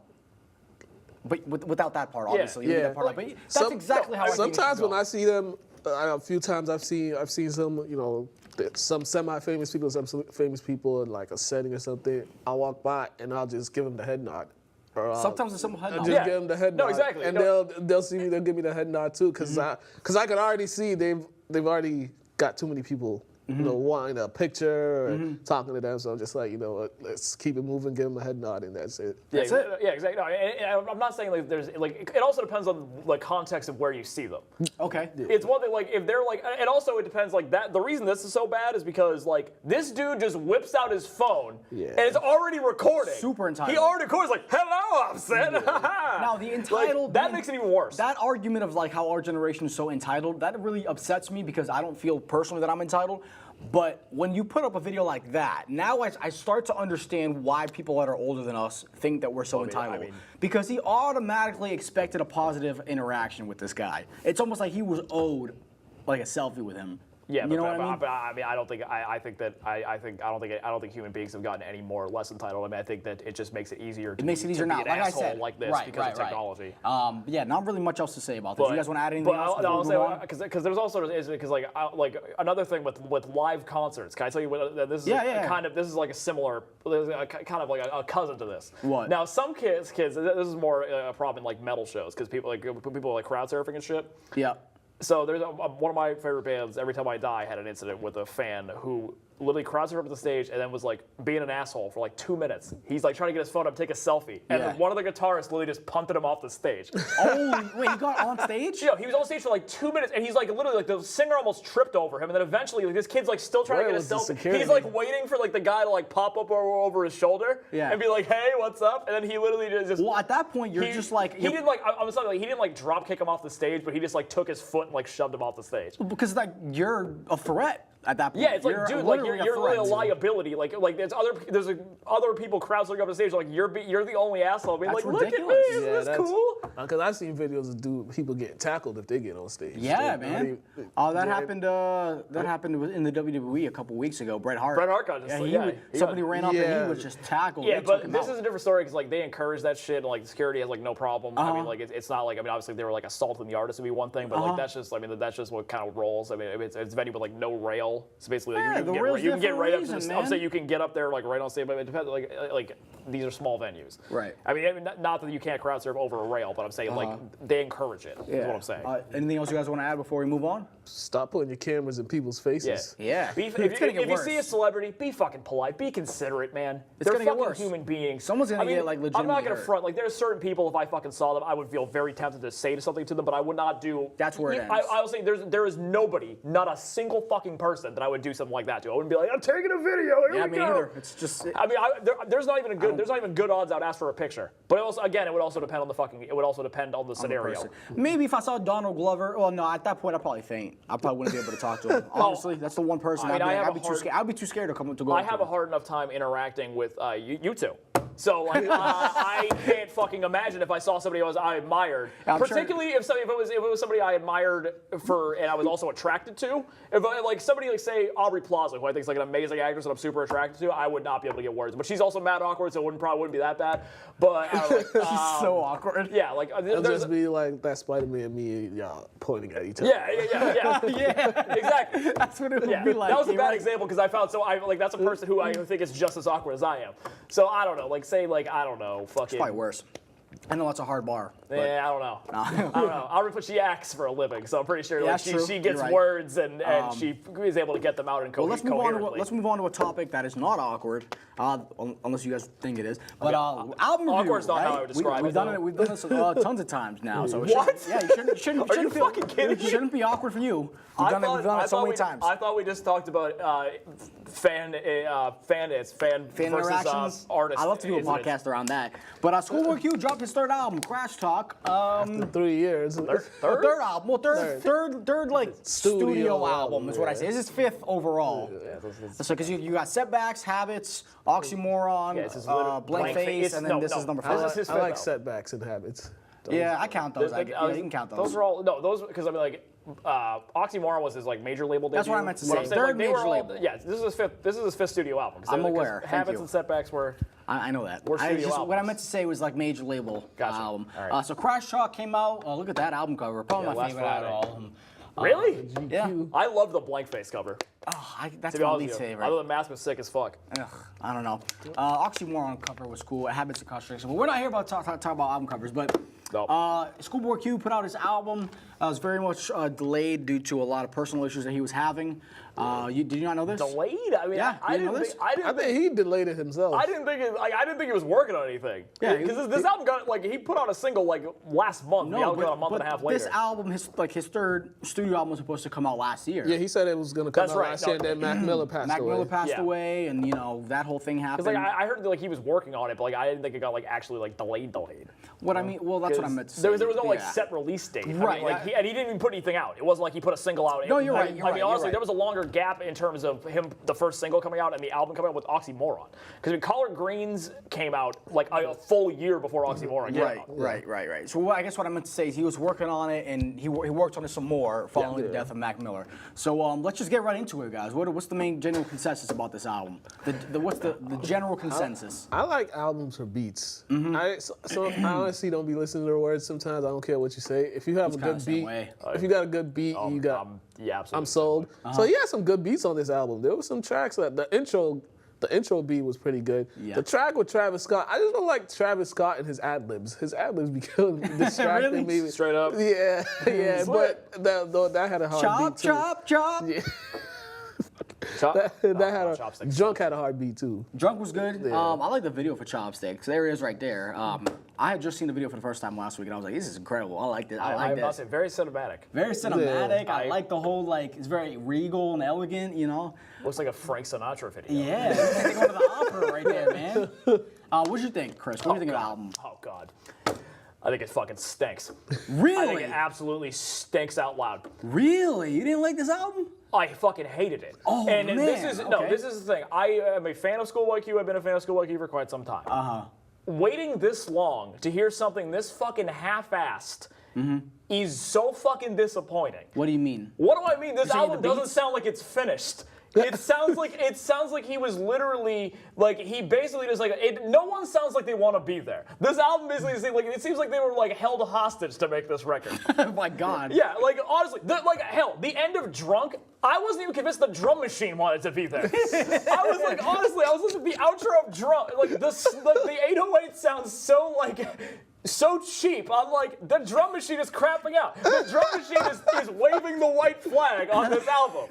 But without that part, obviously. You leave that part out. But that's exactly how I think it Sometimes should when go. I see them, a few times I've seen some, some semi-famous people, some famous people in like a setting or something. I'll walk by and I'll just give them the head nod. Or Sometimes it's simple head I'll nod. just Yeah. give them the head No, nod. exactly. And No. they'll see me, they'll give me the head nod too, because I can already see they've already got too many people. Wanting a picture or talking to them, so I'm just like, let's keep it moving, give them a head nod, and that's it. That's it. Yeah, exactly. No, and I'm not saying like there's like it also depends on the context of where you see them. Okay. It's one thing like if they're like, and also it depends like that. The reason this is so bad is because like this dude just whips out his phone and it's already recording. Super entitled. He already records like, "Hello, Offset." Now the entitled that makes it even worse. That argument of like how our generation is so entitled, that really upsets me because I don't feel personally that I'm entitled. But when you put up a video like that, now I start to understand why people that are older than us think that we're so entitled. Because he automatically expected a positive interaction with this guy. It's almost like he was owed like a selfie with him. Yeah, you know what I mean? but I mean, I don't think human beings have gotten any more or less entitled. I mean, I think that it just makes it easier. It makes it easier now. Be an Like I asshole said, like this right, because of technology. Yeah, not really much else to say about this. You guys want to add anything else? I'll before we move on? say because there's also like another thing with live concerts. Can I tell you what this is? This is like a similar, kind of like a cousin to this. What? Now some kids, this is more a problem in like metal shows because people are like crowd surfing and shit. Yeah. So there's one of my favorite bands, Every Time I Die, had an incident with a fan who literally crowd surfed up the stage and then was like being an asshole for like 2 minutes. He's like trying to get his phone up, take a selfie, and then one of the guitarists literally just punted him off the stage. Oh, wait, he got on stage? Yeah, he was on stage for like 2 minutes, and he's like literally like the singer almost tripped over him, and then eventually like this kid's like still trying to get a selfie. He's like waiting for like the guy to like pop up over his shoulder and be like, "Hey, what's up?" And then he literally just. Well, at that point, you're just like he didn't like. I'm sorry, like he didn't like drop kick him off the stage, but he just like took his foot and like shoved him off the stage. Because like you're a threat at that point. Yeah, it's like, dude, like you're really a threat. liability. Like there's other people crowd surfing up the stage. Like you're the only asshable. Being That's like, look at me, ridiculous. isn't this cool? Because I've seen videos of people getting tackled if they get on stage. Yeah, man. That happened. That happened in the WWE a couple weeks ago. Bret Hart. Bret Hart got just somebody ran up and he was just tackled. Yeah, They took but him this out. is a different story because like they encourage that shit and like security has like no problem. I mean, like it's not like obviously they were like assaulting the artist would be one thing, but like that's just what kind of rolls. I mean, it's a venue with like no rail, so basically like, you can get right up to the stage. I'm saying you can get up there like right on stage, but it depends. Like these are small venues. Right. I mean, not that you can't crowd surf over a rail, but I'm saying like they encourage it. Is what I'm saying. Anything else you guys want to add before we move on? stop putting your cameras in people's faces. Yeah. If It's gonna get you worse. see a celebrity, be fucking polite, be considerate, man. It's They're gonna get fucking worse. human beings. Someone's gonna get, like, I'm not legitimately gonna hurt. front. Like, there's certain people, if I fucking saw them, I would feel very tempted to say something to them, but I would not do. That's where it ends. I was saying there is nobody, not a single fucking person that I would do something like that to. I wouldn't be like, I'm taking a video. Here Yeah, we me go. neither. It's just. I mean, there's not even good odds I'd ask for a picture. But also, again, it would also depend on the scenario. Maybe if I saw Donald Glover, well, no, at that point I'd probably faint. I probably wouldn't be able to talk to him. Honestly, that's the one person I'd be too scared. I'd be too scared to come to go. I up to have a him. hard enough time interacting with you two. So like, I can't fucking imagine if I saw somebody I admired, I'm particularly if it was somebody I admired and I was also attracted to. If like somebody like say Aubrey Plaza, who I think is like an amazing actress and I'm super attracted to, I would not be able to get words. But she's also mad awkward, so it probably wouldn't be that bad. But She's so awkward. yeah, like It'll there's just be like that Spider-Man me, y'all pointing at each other. yeah, exactly. That's what it would Yeah, be like. that was a You're bad right. example because I found that's a person who I think is just as awkward as I am. So I don't know, like say like I don't know, fucking. Probably worse. I know that's a hard bar. But Yeah, I don't know. I don't know. She acts for a living, so I'm pretty sure Yeah, like, that's true. she gets You're right. words and she is able to get them out in Well, let's move on to coherently. let's move on to a topic that is not awkward, unless you guys think it is. But album review. Awkward's not right? how I would describe we've it, done though. it. We've done this tons of times now. So it What? you shouldn't. Are you feel, fucking kidding me? It shouldn't be awkward for you. We've done it so many times. I thought we just talked about fan versus interactions. artists. I love to do a incidents. podcast around that. But ScHoolboy Q dropped his third album, Crash Talk. After 3 years. Third album. Well, third like studio album is what I say. This is fifth overall. So because you got Setbacks, Habits, Oxymoron, this is literally Blank Face, and then this is number This 5. is his I fifth like album. setbacks and habits. Yeah, I count those. You can count those. Those are all those because I mean like Oxymoron was his like major label debut. That's what I meant to But say. I'm saying, Third like, they major were all, label. Yeah, this is his fifth studio album. I'm aware. Thank Habits you. and Setbacks were. I know that. We're studio What I albums. meant to say was like major label Gotcha. album. All right. So Crash Talk came out. Look at that album cover. Probably Yeah, my last favorite out of Friday. all of them. Really? Yeah. I love the Blank Face cover. That's To be my honest least with you. favorite. Other than Mask was sick as fuck. Ugh, I don't know. Oxymoron cover was cool. Habits of Concentration. But we're not here about talk about album covers. But No. ScHoolboy Q put out his album. It was very much delayed due to a lot of personal issues that he was having. Did you not know this? Delayed? I mean, Yeah, I you didn't didn't know think. this? I I think he delayed it himself. I didn't think he was working on anything. Yeah, because this album got like he put out a single like last month. the album got a month and a half later. This album, his third studio album was supposed to come out last year. Yeah, he said it was going to come That's out right. last year, and then Mac Miller passed Mac away. Miller passed Yeah. away, and that whole thing happened. Because like I heard that like he was working on it, but like I didn't think it got like actually like delayed. What I mean, well, that's what I meant to say. There was no like Yeah. set release date. Right, I mean, like he didn't even put anything out. It wasn't like he put a single out. No, you're right, I mean, you're right, honestly, you're there right. was a longer gap in terms of him, the first single coming out and the album coming out with Oxymoron. Because Collard Greens came out like a full year before Oxymoron came out. Right. So I guess what I meant to say is he was working on it, and he worked on it some more following the death of Mac Miller. So let's just get right into it, guys. What's the main general consensus about this album? What's the general consensus? I like albums for beats. I honestly don't be listening to the words sometimes. I don't care what you say. If you have a kinda good the same beat, way. if you got a good beat, you got. Yeah, absolutely. I'm sold. So he had some good beats on this album. There were some tracks that the intro beat was pretty good. Yeah. The track with Travis Scott, I just don't like Travis Scott and his ad libs. His ad libs be distracting me. Straight up. Yeah, but that had a hard beat too. Chop. Yeah. Chopsticks. Junk had a hard beat too. Drunk was good. I like the video for Chopsticks. There it is right there. I had just seen the video for the first time last week, and I was like, this is incredible. I like this. I like must this. say, very cinematic. Very cinematic. I I- like the whole, it's very regal and elegant, Looks like a Frank Sinatra video. Yeah, it's like going to the opera right there, man. What'd you think, Chris? What do you think of the album? Oh God. I think it fucking stinks. Really? I think it absolutely stinks out loud. Really? You didn't like this album? I fucking hated it. Oh, and man, this is okay. this is the thing. I am a fan of ScHoolboy Q. I've been a fan of ScHoolboy Q for quite some time. Waiting this long to hear something this fucking half-assed is so fucking disappointing. What do you mean? What do I mean? This saying album the doesn't beats? sound like it's finished. It sounds like he was literally like he basically just no one sounds like they want to be there. This album basically it seems like they were like held hostage to make this record. Oh my God. Yeah, like honestly, the end of Drunk, I wasn't even convinced the drum machine wanted to be there. I was like, honestly, I was listening to the outro of Drunk, like the 808 sounds so like so cheap. I'm like, the drum machine is crapping out. The drum machine is waving the white flag on this album.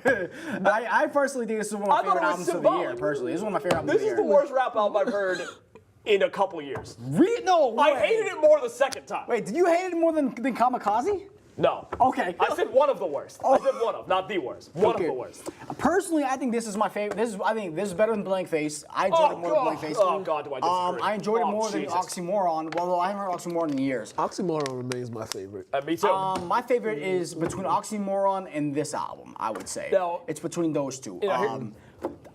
I personally think this is one of my favorite albums of the year. Personally, this is one of my favorite albums of the year. This is the worst rap album I've heard in a couple years. Really? No way. I hated it more the second time. Wait, did you hate it more than Kamikaze? No. Okay. I said one of the worst. I said one of, not the worst. One of the worst. Personally, I think this is my favorite. I think this is better than Blank Face. I enjoyed it more than Blank Face. Oh God, do I disagree? I enjoyed it more Jesus. than Oxymoron. Well, I haven't heard Oxymoron in years. Oxymoron remains my favorite. Me too. My favorite is between Oxymoron and this album, I would say. No. It's between those two. Yeah,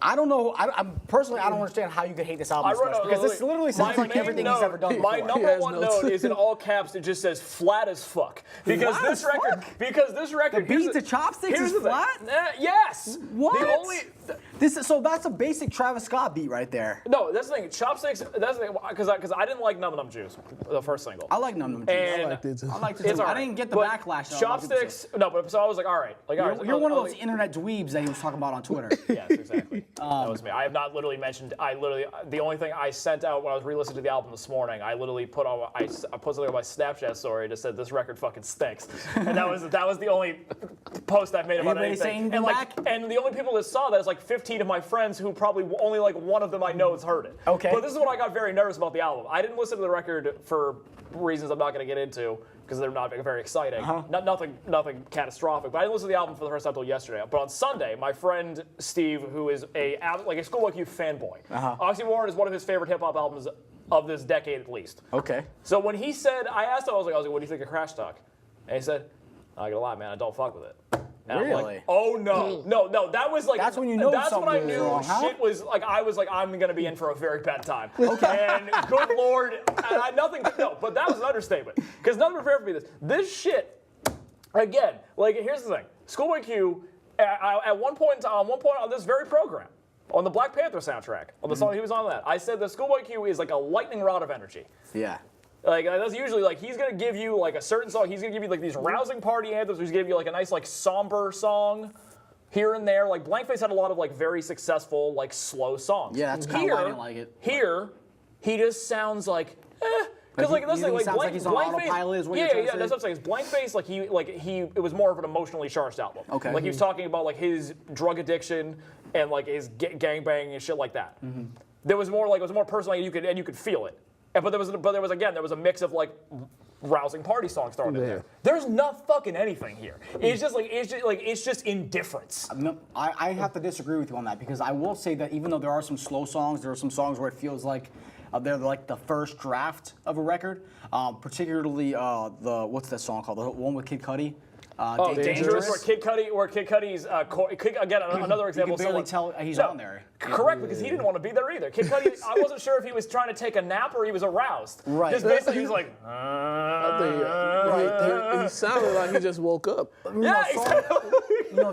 I don't know. I'm personally, I don't understand how you could hate this album so much, because this literally sounds like everything he's ever done before. My number one note is in all caps. It just says flat as fuck. Because Flat this as record, fuck? because this record, The beat to Chopsticks here's is the thing. flat? Yes. What? The only. So that's a basic Travis Scott beat right there. No, that's the thing. Chopsticks. That's the thing. Because I didn't like Num Num Juice, the first single. I like Num Num Juice. And I liked it too. I liked it it's too. all I right. didn't get the But backlash. that a lot of people Chopsticks. said. No, but so I was like, all right. You're one of those internet dweebs that he was talking about on Twitter. Yes, exactly. That was me. I have not literally mentioned. The only thing I sent out when I was re-listening to the album this morning, I literally put something on my Snapchat story that said this record fucking stinks, and that was the only post I've made about Anybody anything. saying And back? and the only people that saw that is like 15 of my friends who probably only like one of them I know has heard it. Okay. But this is what I got very nervous about the album. I didn't listen to the record for reasons I'm not going to get into, because they're not very exciting. Nothing catastrophic. But I didn't listen to the album for the first time until yesterday. But on Sunday, my friend Steve, who is a ScHoolboy Q fanboy, Oxymoron is one of his favorite hip hop albums of this decade at least. Okay. So when he said, I asked him, I was like, what do you think of Crash Talk? And he said, I'm not gonna lie, man, I don't fuck with it. And I'm Really? like, oh no, that was like, That's when you know that's when I something is knew wrong, huh? shit was like, I was like, I'm gonna be in for a very bad time. Okay. And good lord, but that was an understatement, because none prepared for me this shit. Again, like, here's the thing, ScHoolboy Q, at one point on this very program, on the Black Panther soundtrack, on the song he was on that, I said that ScHoolboy Q is like a lightning rod of energy. Yeah. Like, that's usually, like, he's gonna give you like a certain song, he's gonna give you like these rousing party anthems, he's gonna give you like a nice like somber song here and there. Like Blank Face had a lot of like very successful like slow songs. Yeah, that's kind of why I didn't like it. Here, he just sounds like because like this thing, like sounds like he's on autopilot is what you're trying to say? That's what I'm saying. It's Blank Face, it was more of an emotionally charged album. Okay. Like he was talking about like his drug addiction and like his gangbang and shit like that. There was more like, it was more personal, and you could feel it. But there was a mix of like rousing party songs thrown in there. There's not fucking anything here. It's just indifference. No, I have to disagree with you on that, because I will say that even though there are some slow songs, there are some songs where it feels like they're like the first draft of a record. Particularly what's that song called? The one with Kid Cudi. Dangerous. Where Kid Cudi's again another example. You can barely tell he's on there. Correct, because he didn't want to be there either. Kid Cudi, I wasn't sure if he was trying to take a nap or he was aroused. Right. Just basically, he was like. He sounded like he just woke up.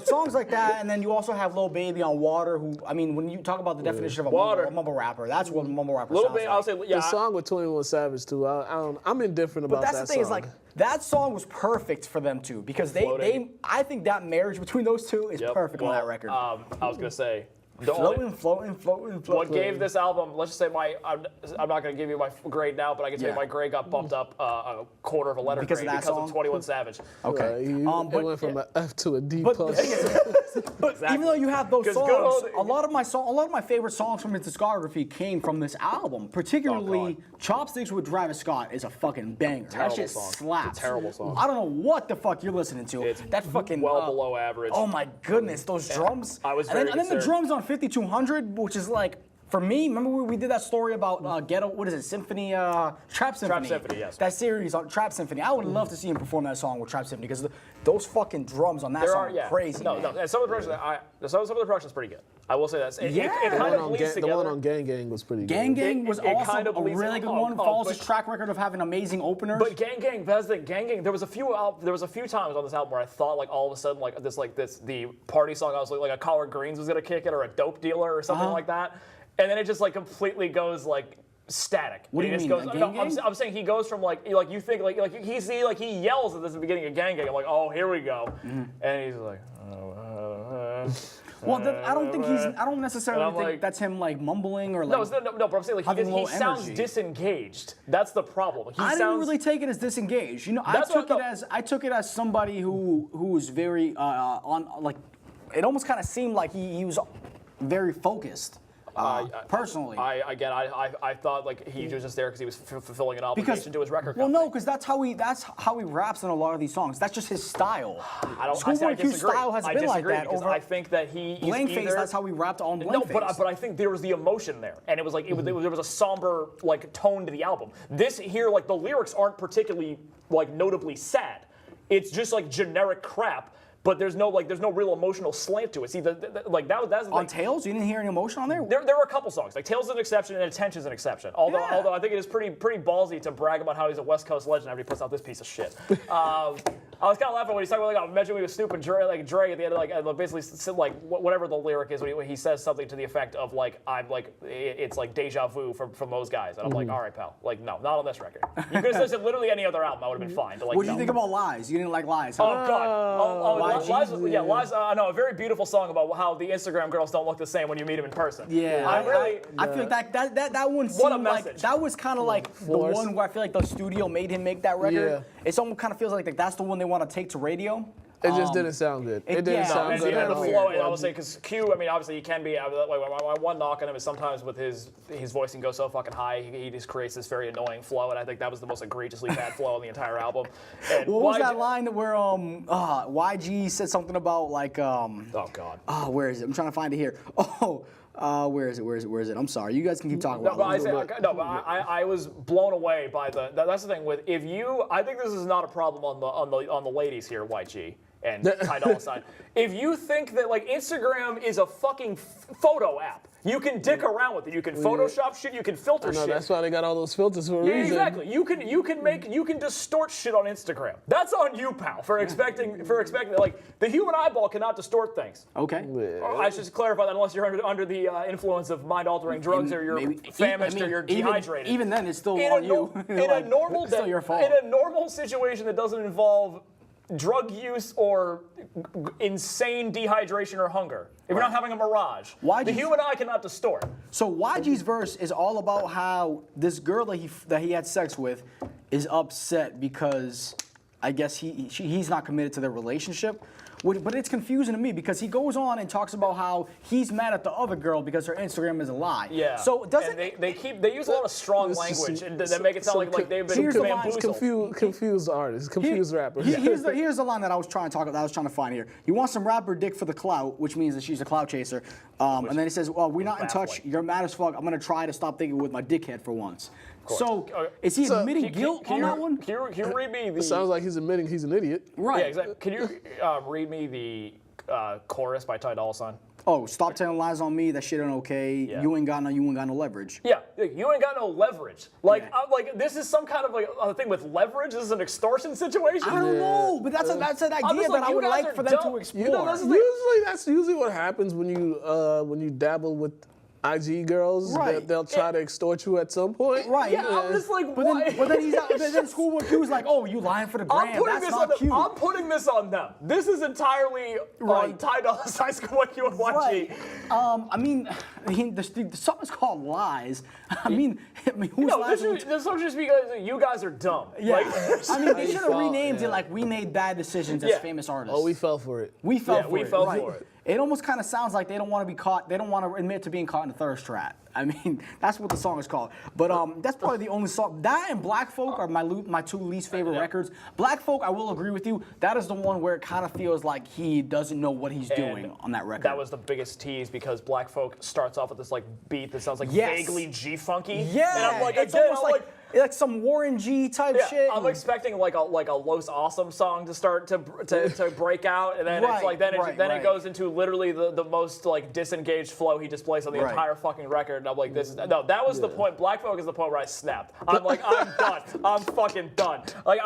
Songs like that, and then you also have Lil Baby on Water. Who, I mean, when you talk about the definition of a mumble rapper, that's what a mumble rapper sounds like. I'll say, yeah. The song with 21 Savage too. I'm indifferent about that song. But that's the thing is, like, that song was perfect for them too, because I think that marriage between those two is perfect on that record. I was gonna say. Floating. What gave this album? Let's just say I'm not going to give you my grade now, but I can tell you my grade got bumped up a quarter of a letter because grade of because of 21 Savage. Okay. It went from an F to a D+. But even though you have those songs, a lot of my favorite songs from his discography came from this album. Particularly, Chopsticks with Travis Scott is a fucking banger. That shit slaps. It's a terrible song. I don't know what the fuck you're listening to. It's that fucking well below average. Oh my goodness, those drums. I was and then the drums on 5200, which is like, for me, remember we did that story about Ghetto, what is it, Symphony, Trap Symphony. Trap Symphony, yes. That series on Trap Symphony. I would love to see him perform that song with Trap Symphony, because those fucking drums on that song are crazy, man. And some of the production is pretty good. I will say that. It kind of bleeds together. The one on Gang Gang was pretty good. Gang Gang was also kind of a really good one. Follows his track record of having amazing openers. But Gang Gang, there was a few times on this album where I thought like all of a sudden the party song, I was like a Collard Greens was gonna kick it, or a Dope Dealer or something like that, and then it just like completely goes like static. What do you mean? I'm saying he goes from like you think like he yells at this at the beginning of Gang Gang. I'm like, oh, here we go, and he's like. Well, I don't think I don't necessarily think like, that's him like mumbling or like. No, but I'm saying like he sounds energy. disengaged. That's the problem. I didn't really take it as disengaged. You know, I took it as somebody who was very on like. It almost kind of seemed like he was very focused. Personally, I thought like he was just there because he was fulfilling an obligation to his record company. Well, no, because that's how he raps in a lot of these songs. That's just his style. ScHoolboy Q's style has been like that over. I think that Blankface. That's how we rapped on Blankface. No, but I think there was the emotion there, and it was like there was a somber like tone to the album. This here, like the lyrics aren't particularly like notably sad. It's just like generic crap. But there's no real emotional slant to it. See, that's the on thing. Tails, you didn't hear any emotion on there. There were a couple songs. Like Tails is an exception and Attention's an exception. Although I think it is pretty ballsy to brag about how he's a West Coast legend after he puts out this piece of shit. I was kind of laughing when he's talking about like, imagine we was stupid Dre at the end of like basically like whatever the lyric is when he says something to the effect of like I'm like it's like deja vu from those guys, and I'm like, all right, pal, like no, not on this record. You could have said literally any other album, I would have been fine. But, like, what do you think about Lies? You didn't like Lies? Huh? Oh God! Lies, Lies. I know a very beautiful song about how the Instagram girls don't look the same when you meet them in person. Yeah, I feel like that one seemed what a message. Like that was kind of like the one where I feel like the studio made him make that record. Yeah. It almost kind of feels like that's the one they want to take to radio. It just didn't sound good. It didn't sound good at all. I would say because Q, I mean, obviously he can be. My one knock on him is sometimes with his voicing goes so fucking high, he just creates this very annoying flow, and I think that was the most egregiously bad flow on the entire album. And what was that line where YG said something about like oh God. Oh, where is it? I'm trying to find it here. Where is it? I'm sorry. You guys can keep talking about it. I was blown away by that's the thing with I think this is not a problem on the ladies here, YG and Ty Dolla $ign. If you think that like Instagram is a fucking photo app, you can dick around with it. You can Photoshop shit. You can filter shit. That's why they got all those filters for a reason. Exactly. You can distort shit on Instagram. That's on you, pal, for expecting like the human eyeball cannot distort things. Okay. I should clarify that unless you're under the influence of mind-altering drugs or you're famished or you're dehydrated. Even then, it's still on you. It's still your fault. In a normal situation that doesn't involve drug use or insane dehydration or hunger. If you're not having a mirage, the human eye cannot distort. So YG's verse is all about how this girl that he had sex with is upset because I guess he's not committed to their relationship. But it's confusing to me because he goes on and talks about how he's mad at the other girl because her Instagram is a lie. Yeah. So doesn't they use a lot of strong language and that make it sound like they've been bamboozled. Confused artists, confused rappers. Here's the line that I was trying to find here. You want some rapper dick for the clout, which means that she's a clout chaser. And then he says, "Well, we're not in touch. You're mad as fuck. I'm gonna try to stop thinking with my dickhead for once." So, is he admitting guilt on that one? Can you read me the... It sounds like he's admitting he's an idiot. Right. Yeah, exactly. Can you read me the chorus by Ty Dolla $ign? Oh, stop telling lies on me. That shit ain't okay. Yeah. You ain't got no leverage. Yeah, you ain't got no leverage. Like, this is some kind of like a thing with leverage. This is an extortion situation. I don't know, but that's an idea that I would like for them to explore. You know, that's usually what happens when you dabble with IG girls. Right. They'll try to extort you at some point. Right. Yeah, I'm just like, but then ScHoolboy Q is like, oh, you lying for the gram. That's not cute. I'm putting this on them. This is entirely on Ty Dolla $ign, ScHoolboy Q, and YG. Right. I mean, the song is called Lies. I mean, who's lying? This is just because you guys are dumb. Yeah. Like, I mean, they should have renamed it like "We Made Bad Decisions" as famous artists. Oh, we fell for it. We fell for it. It almost kind of sounds like they don't want to be caught. They don't want to admit to being caught in a thirst trap. I mean, that's what the song is called. But that's probably the only song. That and Black Folk are my two least favorite records. Black Folk, I will agree with you. That is the one where it kind of feels like he doesn't know what he's doing on that record. That was the biggest tease because Black Folk starts off with this like beat that sounds like vaguely G-funky. Yeah. And I'm like, it's almost like some Warren G type shit. I'm expecting like a Los Awesome song to start to break out, and then it's like then it goes into literally the most like disengaged flow he displays on the entire fucking record. And I'm like, that was the point. Black Folk is the point where I snapped. I'm like, I'm done. I'm fucking done. Like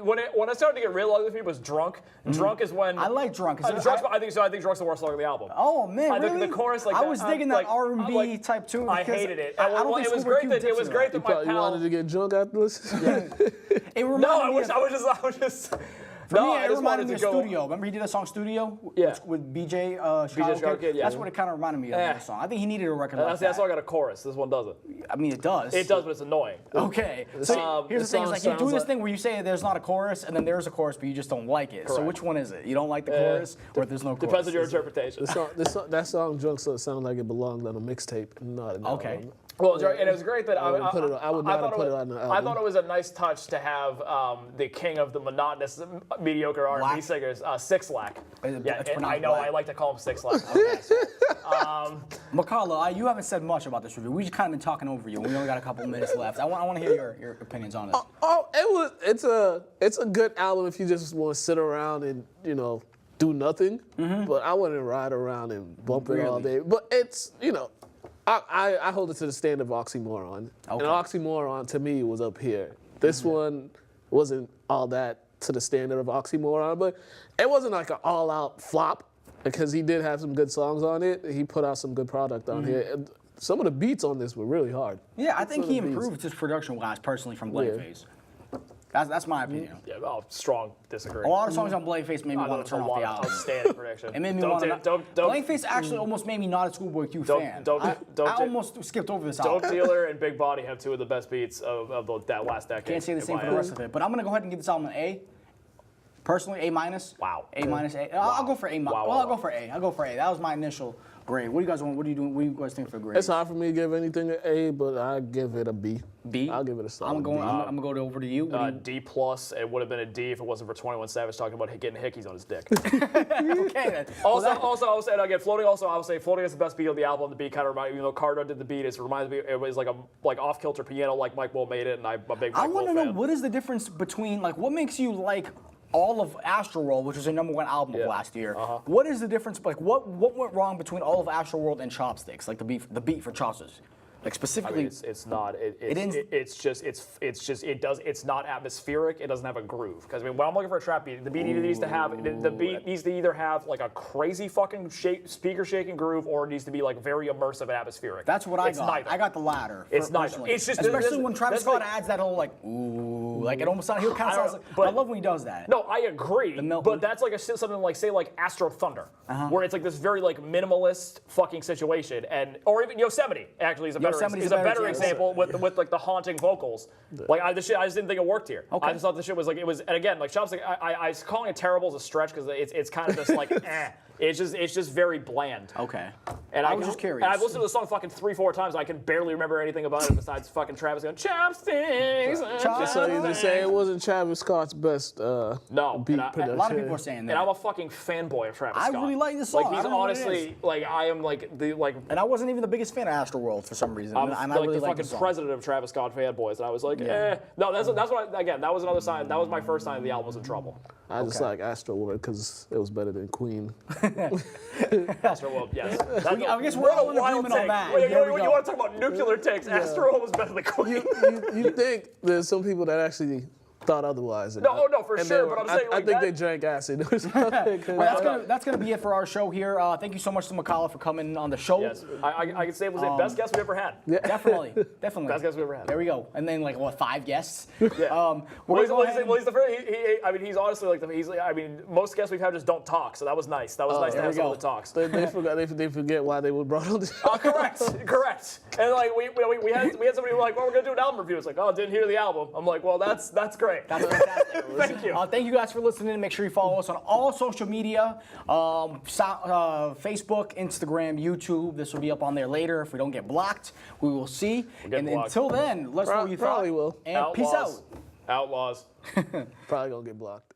when I started to get real ugly for me was Drunk. Drunk is when I like Drunk. I think Drunk's the worst song on the album. Oh man, really? The chorus I was digging that R&B type too. I hated it. I don't think it was great that my pal. You wanted to get drunk after this? It reminded me I was just. For No, me, I it just reminded wanted me of to go. Studio. Remember he did that song Studio? Yeah. With BJ Chicago Kid? yeah. That's what it kind of reminded me of that song. I think he needed a record like That song that. got a chorus. This one doesn't. I mean, it does. It does, but it's annoying. Okay. So here's the thing: is like you do this thing where you say there's not a chorus, and then there's a chorus, but you just don't like it. So Correct. which one is it? You don't like the chorus, or there's no chorus? Depends on your interpretation. That song Drunk So it sounded like it belonged on a mixtape, not an Okay. album. Well, and it was great that I would not have put it on the album. I thought it was a nice touch to have the king of the monotonous, mediocre R&B Black? singers, Six Lack. Yeah, It's and pronounced I know Black. I like to call him Six Lack. Mukala, you haven't said much about this review. We just kind of been talking over you. We only got a couple minutes left. I want to hear your opinions on it. It's a good album if you just want to sit around and do nothing. But I wouldn't ride around and bump it all day. But it's I hold it to the standard of oxymoron. Okay. And oxymoron to me was up here. This one wasn't all that to the standard of oxymoron, but it wasn't like an all-out flop because he did have some good songs on it. He put out some good product on here. And some of the beats on this were really hard. Yeah, I think Some he of the beats. improved his production-wise, personally, from Bladeface. That's my opinion. Yeah, strong disagree. A lot of songs on Bladeface made me want to turn off the album. Outstanding prediction. It made me Don't want do- to. don't- Bladeface actually almost made me not a ScHoolboy Q fan. I almost skipped over this Dope album. Dealer and Big Body have two of the best beats of that last decade. Can't say the in same my for the eyes. rest of it, but I'm gonna go ahead and give this album an A. Personally, A minus. Wow. A minus. A. I'll go for A. Wow, I'll wow. go for A. I'll go for A. That was my initial grade. What do you guys want? What are you doing? What do you guys think for a grade? It's hard for me to give anything an A, but I give it a B. B. I'll give it a solid I'm going. B. I'm gonna go over to you. What do D plus. It would have been a D if it wasn't for 21 Savage talking about getting hickeys on his dick. you? Okay then. Also, I would say, and again, floating. Also, I would say floating is the best beat on the album. The beat kind of reminds me, even though Carter did the beat, it reminds me. It was like off kilter piano, like Mike Will made it, and I'm a big I Mike Will want to know fan. what is the difference between what makes you like all of Astroworld, which was their #1 album of last year. What is the difference? What went wrong between all of Astroworld and Chopsticks? Like the beat for Chopsticks. Like I specifically, mean, it's not. It's not atmospheric. It doesn't have a groove. Because I mean, when I'm looking for a trap beat, the beat either needs to have either have like a crazy fucking speaker shaking groove, or it needs to be like very immersive and atmospheric. that's what I It's got. neither. I got the latter. It's neither. personally. It's just especially when Travis that's Scott like- adds that whole ooh, it almost sounds. He kind of sounds like. but- I love when he does that. No, I agree, milk- but that's like something like say like Astro Thunder, where it's like this very like minimalist fucking situation, or even Yosemite actually is a better Yosemite's a better example with like the haunting vocals. Like I just didn't think it worked here. Okay. I just thought the shit was like it was, and again like Chopstick, I was calling it terrible as a stretch because it's kind of just like It's just very bland. Okay. And I was just curious. And I've listened to the song fucking 3-4 times. I can barely remember anything about it besides fucking Travis going chopsticks. So you just say it wasn't Travis Scott's best No, beat and production. A lot of people are saying that. And I'm a fucking fanboy of Travis I Scott. really like this song. Like I he's don't know what it honestly like I am like the like and I wasn't even the biggest fan of Astroworld for some reason. I'm and I like really the like fucking the song. president of Travis Scott fanboys, and I was like, No, that's what again. That was another sign. That was my first sign the album was in trouble. I just like Astro World because it was better than Queen. Astroworld, yes. I guess we're all in agreement on that. Wait, There we you go. want to talk about nuclear takes? Astroworld was better than Queen. You think there's some people that actually thought otherwise? No, for and sure. they- But I'm saying I like think that, they drank acid or something. Well, that's gonna be it for our show here. Thank you so much to Mukala for coming on the show. Yes, I can say it was the best guest we ever had. Definitely. Best guest we ever had. There we go. And then 5 guests. Yeah. We're gonna go ahead He's the first. I mean, he's honestly most guests we've had just don't talk, so that was nice. That was nice to there have we go. someone that talks. They forget why they were brought on the show. Correct. And like we had somebody who were like, well, we're gonna do an album review. It's like, oh, didn't hear the album. I'm like, well, that's great. That's fantastic. Thank you. Thank you guys for listening. Make sure you follow us on all social media, Facebook, Instagram, YouTube. This will be up on there later. If we don't get blocked, we will see. And blocked. until then, let's know what you thought. Probably will. And peace out. Outlaws. Probably gonna get blocked.